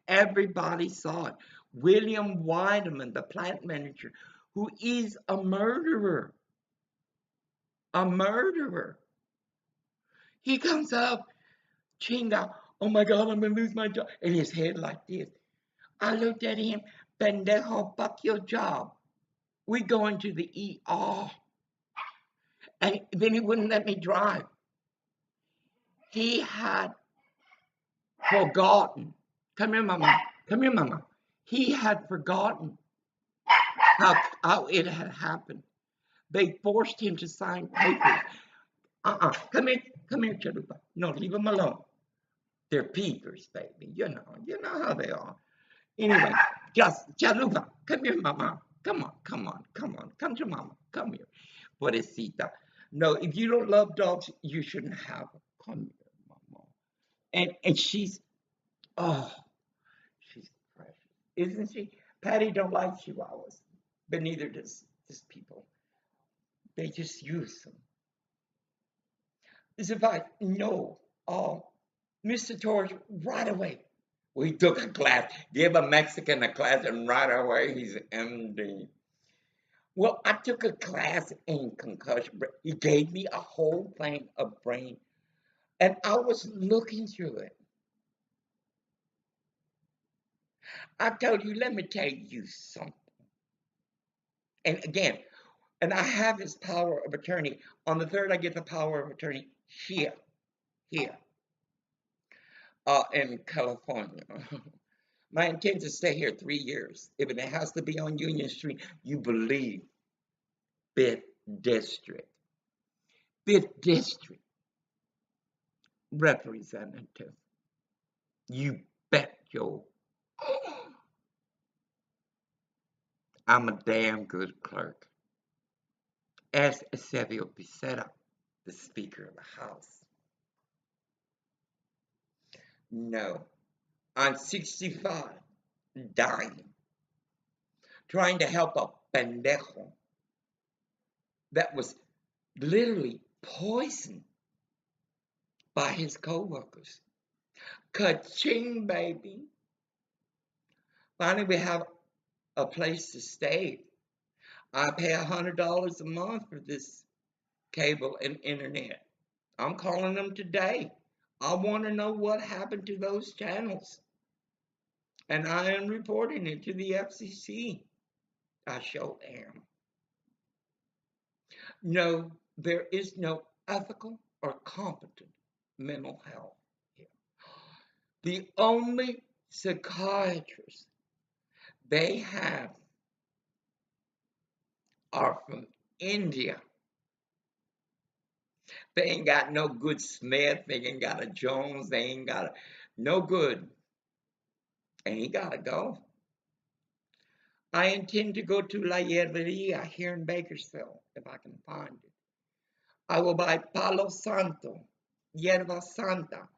Everybody saw it. William Weideman, the plant manager, who is a murderer. A murderer. He comes up, Chinga, oh my God, I'm going to lose my job. And his head like this. I looked at him, pendejo, fuck your job. We going to the ER. And then he wouldn't let me drive. He had forgotten. Come here, Mama. Come here, Mama. He had forgotten how it had happened. They forced him to sign papers. Come here, Chalupa. No, leave them alone. They're peepers, baby. You know how they are. Anyway, just Chalupa, come here, Mama. Come on. Come to Mama. Come here. Pobrecita. No, if you don't love dogs, you shouldn't have them. Come here, Mama. And she's precious, isn't she? Patty don't like chihuahuas, but neither does people. They just use them. It's about no, Mr. Torres, right away. We took a class, give a Mexican a class, and right away he's MD. Well, I took a class in concussion. He gave me a whole thing of brain, and I was looking through it. I told you, let me tell you something. And again, and I have his power of attorney. On the 3rd, I get the power of attorney here, in California. My intent is to stay here 3 years. If it has to be on Union Street, you believe. 5th District. 5th District Representative. You bet your. I'm a damn good clerk. Ask Eusebio Picetta, the Speaker of the House. No, I'm 65, dying, trying to help a pendejo that was literally poisoned by his co-workers. Ka-ching, baby. Finally, we have a place to stay. I pay $100 a month for this cable and internet. I'm calling them today. I want to know what happened to those channels. And I am reporting it to the FCC. I sure am. No, there is no ethical or competent mental health here. The only psychiatrists they have are from India. They ain't got no good Smith. They ain't got a Jones. They ain't got no good. And he got to go. I intend to go to La Hierberia here in Bakersfield, if I can find it. I will buy Palo Santo, Hierba Santa,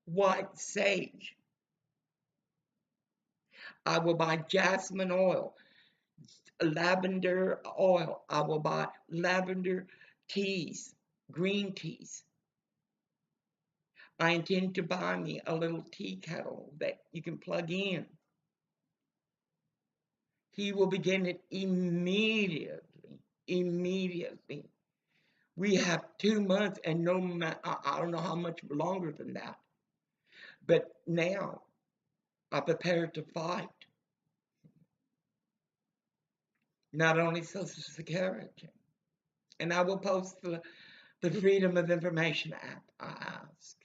white sage. I will buy jasmine oil, lavender oil. I will buy lavender teas, green teas. I intend to buy me a little tea kettle that you can plug in. He will begin it immediately. Immediately. We have 2 months and I don't know how much longer than that. But now I prepare to fight. Not only Social Security. And I will post the Freedom of Information Act, I ask.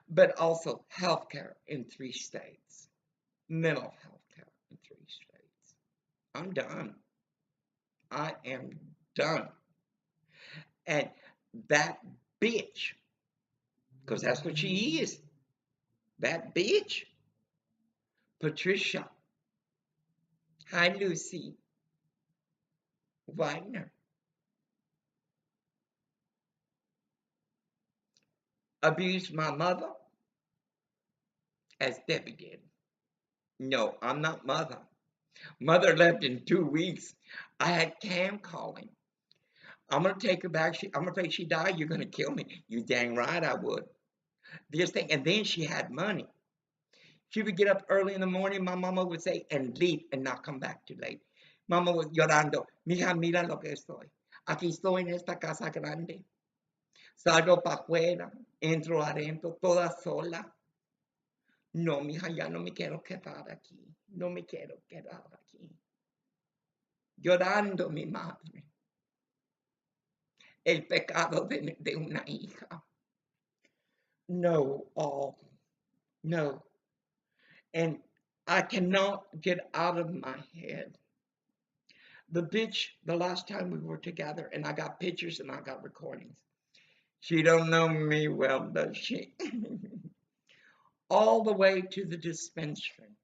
but also health care in 3 states, mental health care in 3 states. I'm done. I am done. And that bitch, because that's what she is, that bitch, Patricia, hi Lucy, Wagner, abused my mother as Debbie did. No, I'm not mother. Mother left in 2 weeks. I had Cam calling. I'm going to take her back. I'm afraid she died. You're going to kill me. You dang right I would. This thing. And then she had money. She would get up early in the morning. My mama would say, and leave and not come back too late. Mama was llorando. Mija, mira lo que estoy. Aquí estoy en esta casa grande. Salgo para afuera. Entro adentro, toda sola. No, mija, ya no me quiero quedar aquí. No me quiero quedar aquí. Llorando mi madre. El pecado de una hija. No, no. And I cannot get out of my head. The bitch, the last time we were together, and I got pictures and I got recordings. She don't know me well, does she? All the way to the dispensary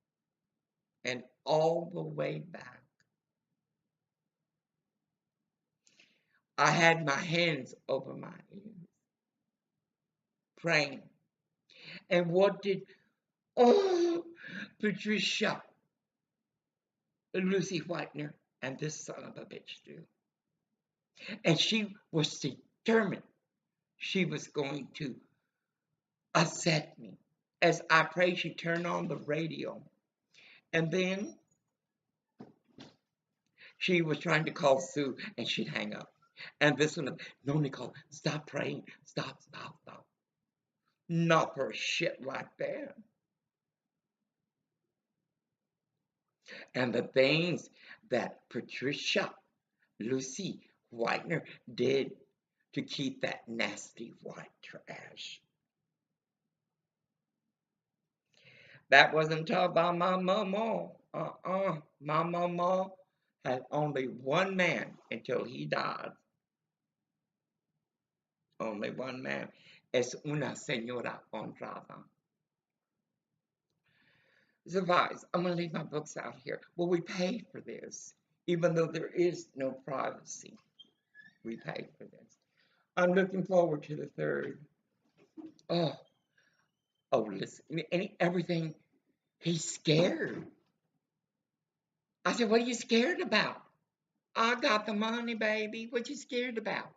and all the way back. I had my hands over my ears, praying. And what did, Patricia, Lucy Whitener, and this son of a bitch do? And she was determined she was going to upset me. As I prayed, she turned on the radio. And then she was trying to call Sue, and she'd hang up. And this one, no, Nicole, stop praying. Stop. Not for shit like that. And the things that Patricia, Lucy Whitener did to keep that nasty white trash. That wasn't taught by my mama. My mama had only one man until he died. Only one man. Es una señora honrada. Zavise, I'm going to leave my books out here. Well, we paid for this, even though there is no privacy. We paid for this. I'm looking forward to the 3rd. Oh, listen, everything. He's scared. I said, what are you scared about? I got the money, baby. What you scared about?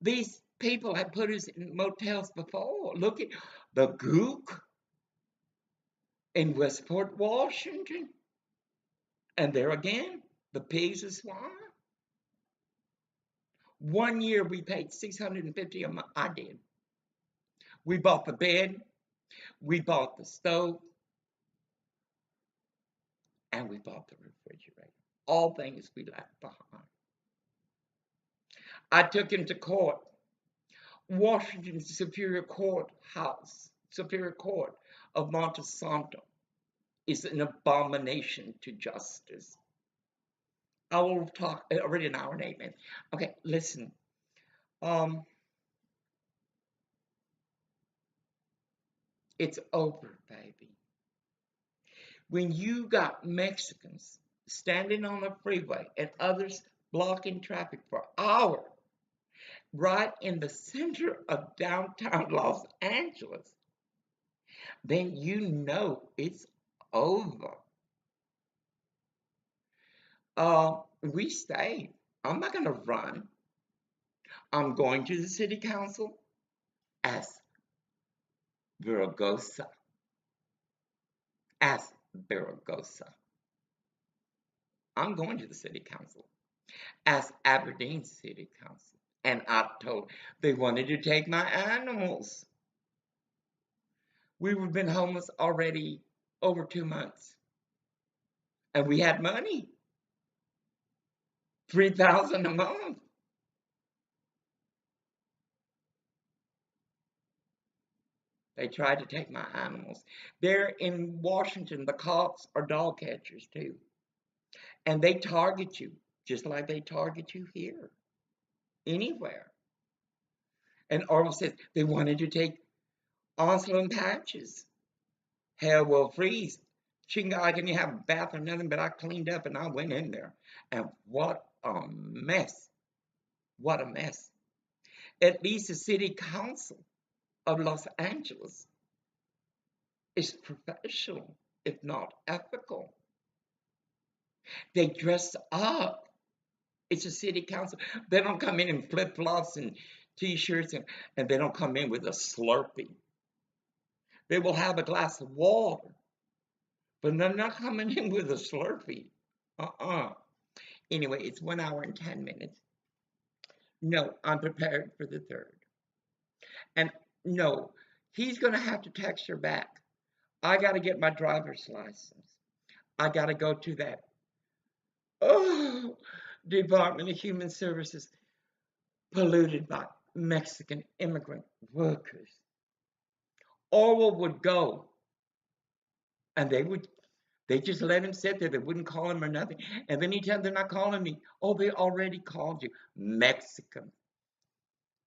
These people have put us in motels before. Look at the Gook in Westport, Washington. And there again, the pigs and swine. 1 year we paid $650 a month. I did. We bought the bed, we bought the stove, and we bought the refrigerator. All things we left behind. I took him to court. Washington Superior Court House, Superior Court of Monte Santo is an abomination to justice. I will talk already an hour and 8 minutes. Okay, listen. It's over, baby. When you got Mexicans standing on the freeway and others blocking traffic for hours, right in the center of downtown Los Angeles, then you know it's over. We stayed. I'm not going to run. I'm going to the city council as Viragosa. As Viragosa. I'm going to the city council as Aberdeen City Council. And I told they wanted to take my animals. We had been homeless already over 2 months. And we had money. $3,000 a month. They tried to take my animals. There in Washington, the cops are dog catchers too. And they target you just like they target you here, anywhere. And Orville says they wanted to take Onslow and Patches. Hell will freeze. She can go, I didn't have a bath or nothing, but I cleaned up and I went in there. And what a mess. What a mess. At least the city council of Los Angeles is professional, if not ethical. They dress up. It's a city council. They don't come in flip-flops and t-shirts, and they don't come in with a Slurpee. They will have a glass of water, but they're not coming in with a Slurpee. Anyway, it's 1 hour and 10 minutes. No, I'm prepared for the third. And no, he's going to have to text her back. I got to get my driver's license. I got to go to that Department of Human Services polluted by Mexican immigrant workers. Orwell would go, and they just let him sit there. They wouldn't call him or nothing. And then he'd tell them, they're not calling me. Oh, they already called you. Mexican.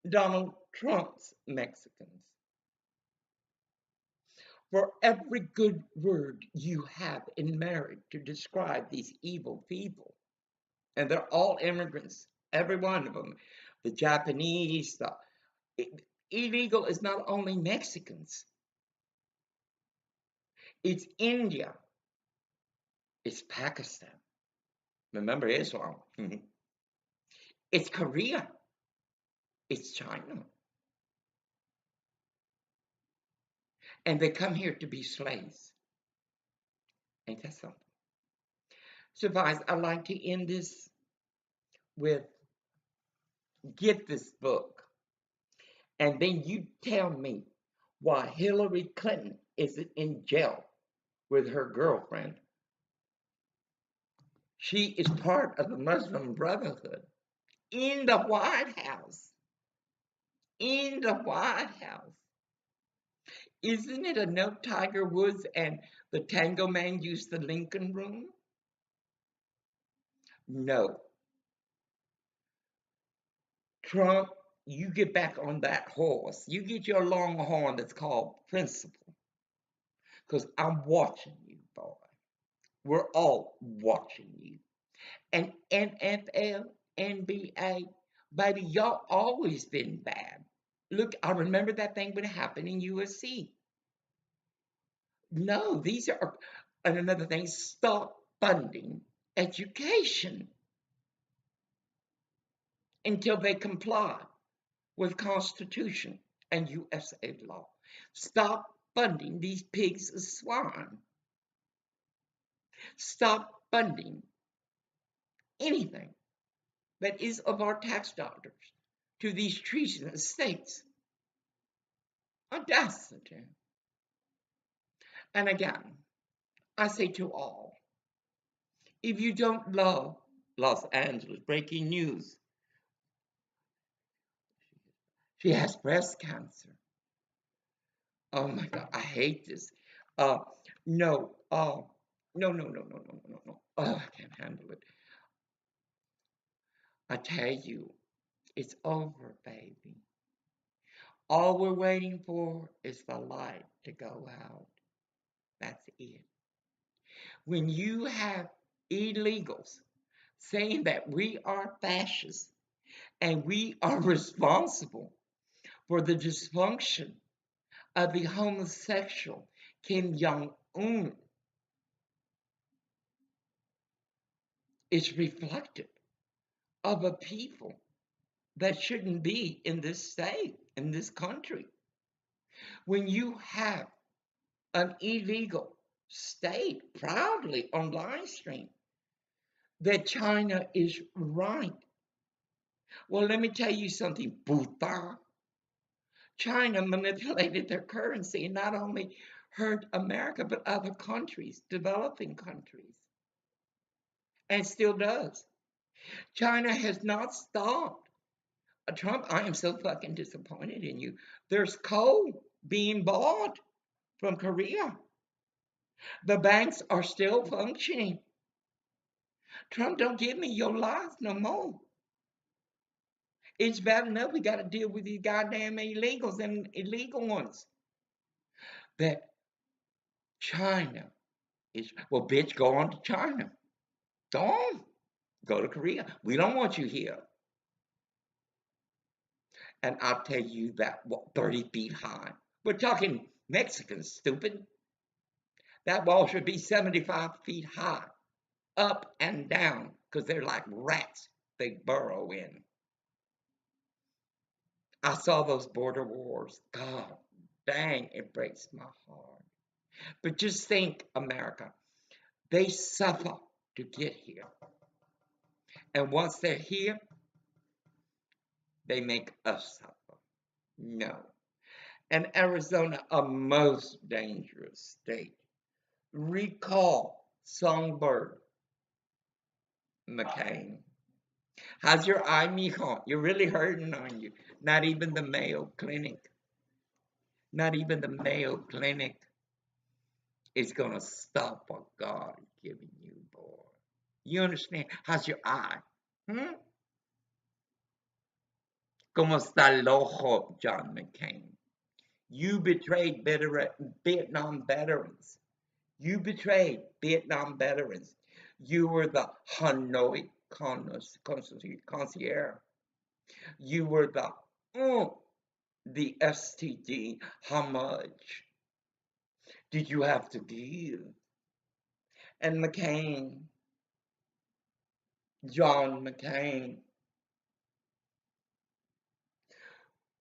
Donald Trump's Mexicans. For every good word you have in marriage to describe these evil people, and they're all immigrants, every one of them, the Japanese, illegal is not only Mexicans, it's India, it's Pakistan. Remember Islam. It's Korea. It's China. And they come here to be slaves. Ain't that something? So, guys, I'd like to end this with get this book. And then you tell me why Hillary Clinton isn't in jail with her girlfriend. She is part of the Muslim Brotherhood in the White House. In the White House. Isn't it enough Tiger Woods and the Tango Man used the Lincoln Room? No. Trump, you get back on that horse. You get your long horn that's called principle. Because I'm watching you, boy. We're all watching you. And NFL, NBA, baby, y'all always been bad. Look, I remember that thing would happen in USC. No, these are, and another thing, stop funding education until they comply with Constitution and USA law. Stop funding these pigs of swine. Stop funding anything that is of our tax dollars to these treasonous states. Audacity. And again, I say to all, if you don't love Los Angeles, breaking news, she has breast cancer. Oh my God, I hate this. No, no. Oh, I can't handle it. I tell you, it's over, baby. All we're waiting for is the light to go out. That's it. When you have illegals saying that we are fascists and we are responsible for the dysfunction of the homosexual Kim Jong-un, it's reflective of a people that shouldn't be in this state, in this country. When you have an illegal state proudly on live stream that China is right. Well, let me tell you something, Bhutan. China manipulated their currency and not only hurt America, but other countries, developing countries, and still does. China has not stopped. Trump, I am so fucking disappointed in you. There's coal. being bought from Korea. The banks are still functioning. Trump, don't give me your life no more. It's bad enough we got to deal with these goddamn illegals and illegal ones. That China is, well, bitch, go on to China. Go on. Go to Korea. We don't want you here. And I'll tell you that, what, 30 feet high. We're talking Mexicans, stupid. That wall should be 75 feet high, up and down, because they're like rats they burrow in. I saw those border wars. God dang, it breaks my heart. But just think, America, they suffer to get here. And once they're here, they make us suffer. No. And Arizona, a most dangerous state. Recall Songbird McCain. How's your eye, mijo? You're really hurting, aren't you? Not even the Mayo Clinic. Not even the Mayo Clinic is going to stop what God is giving you, boy. You understand? How's your eye? Hmm? ¿Cómo está el ojo, John McCain? You betrayed Vietnam veterans. You betrayed Vietnam veterans. You were the Hanoi concierge. You were the STD. How much did you have to give? And McCain, John McCain,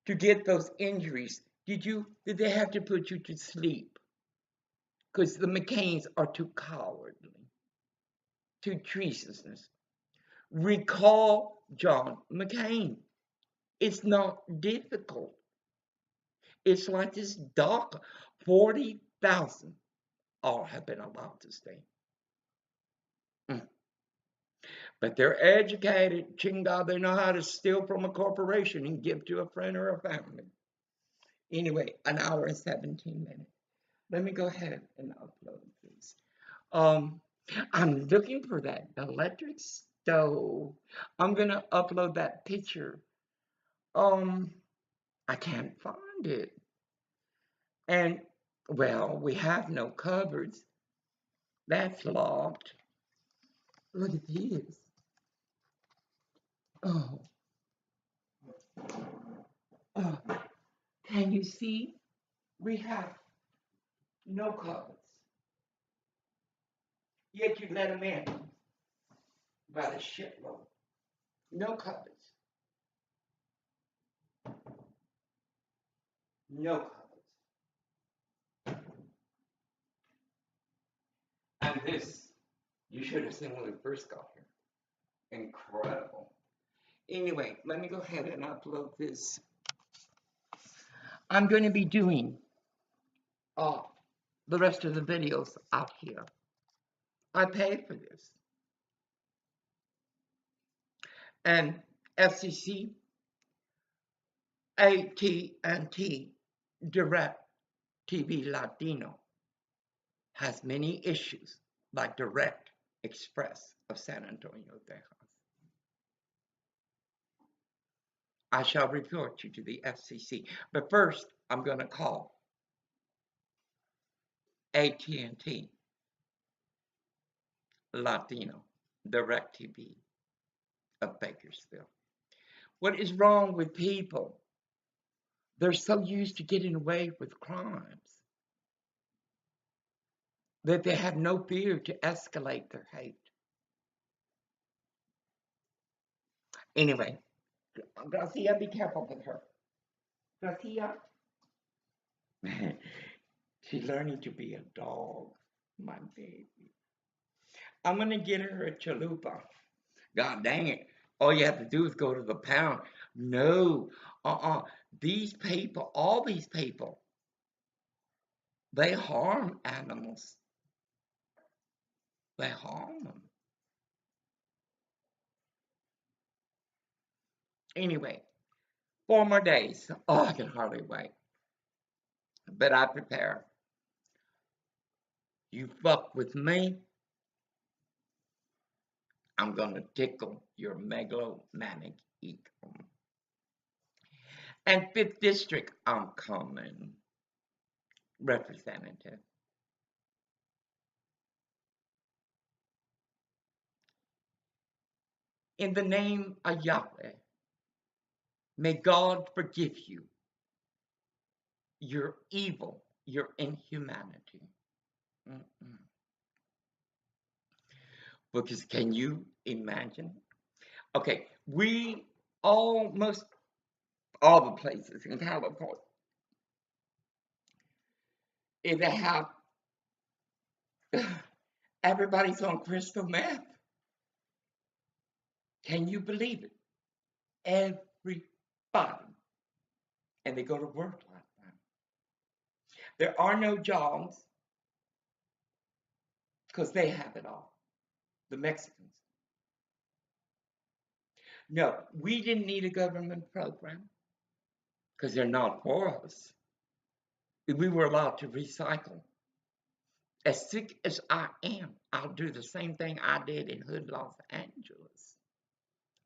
to get those injuries, did they have to put you to sleep? Because the McCains are too cowardly, too treasonous. Recall John McCain. It's not difficult. It's like this DACA. 40,000 all have been allowed to stay. But they're educated. Chinga, they know how to steal from a corporation and give to a friend or a family. Anyway, an hour and 17 minutes. Let me go ahead and upload this. I'm looking for that electric stove. I'm gonna upload that picture. I can't find it. And well, we have no cupboards. That's locked. Look at this. Oh, oh. Can you see? We have no cupboards. Yet you let them in by the shitload. No cupboards. No cupboards. And this, you should have seen when we first got here. Incredible. Anyway, let me go ahead and upload this. I'm going to be doing the rest of the videos out here. I paid for this. And FCC, AT&T, Direct TV Latino has many issues like Direct Express of San Antonio, Texas. I shall report you to the FCC. But first, I'm going to call AT&T Latino Direct TV of Bakersfield. What is wrong with people? They're so used to getting away with crimes that they have no fear to escalate their hate. Anyway, Garcia, be careful with her. Garcia, she's learning to be a dog, my baby. I'm going to get her a chalupa. God dang it. All you have to do is go to the pound. No, these people, all these people, they harm animals. They harm them. Anyway, 4 more days. Oh, I can hardly wait. But I prepare. You fuck with me, I'm going to tickle your megalomaniac ego. And 5th District, I'm coming. Representative. In the name of Yahweh, may God forgive you your evil, your inhumanity. Because can you imagine? Okay, we almost all the places in California, if they have everybody's on crystal meth. Can you believe it? Everybody. And they go to work like that. There are no jobs because they have it all. The Mexicans. No, we didn't need a government program because they're not for us. We were allowed to recycle. As sick as I am, I'll do the same thing I did in Hood, Los Angeles.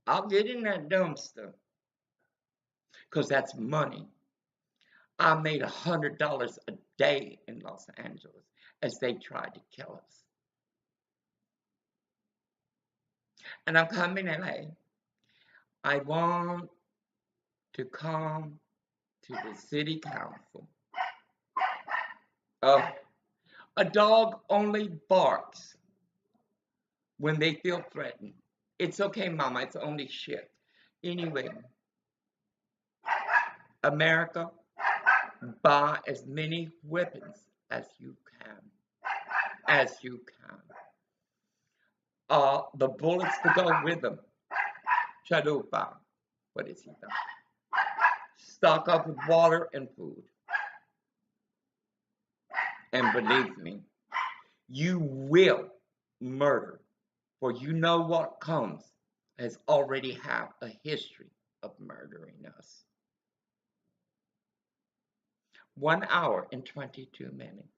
I'll get in that dumpster because that's money. I made $100 a day in Los Angeles as they tried to kill us. And I'm coming LA. I want to come to the city council. A dog only barks when they feel threatened. It's okay, Mama, it's only shit. Anyway, America, buy as many weapons as you can. As you can. The bullets to go with them. Chalupa. What is he done? Stock up with water and food. And believe me, you will murder, for you know what comes has already had a history of murdering us. 1 hour and 22 minutes.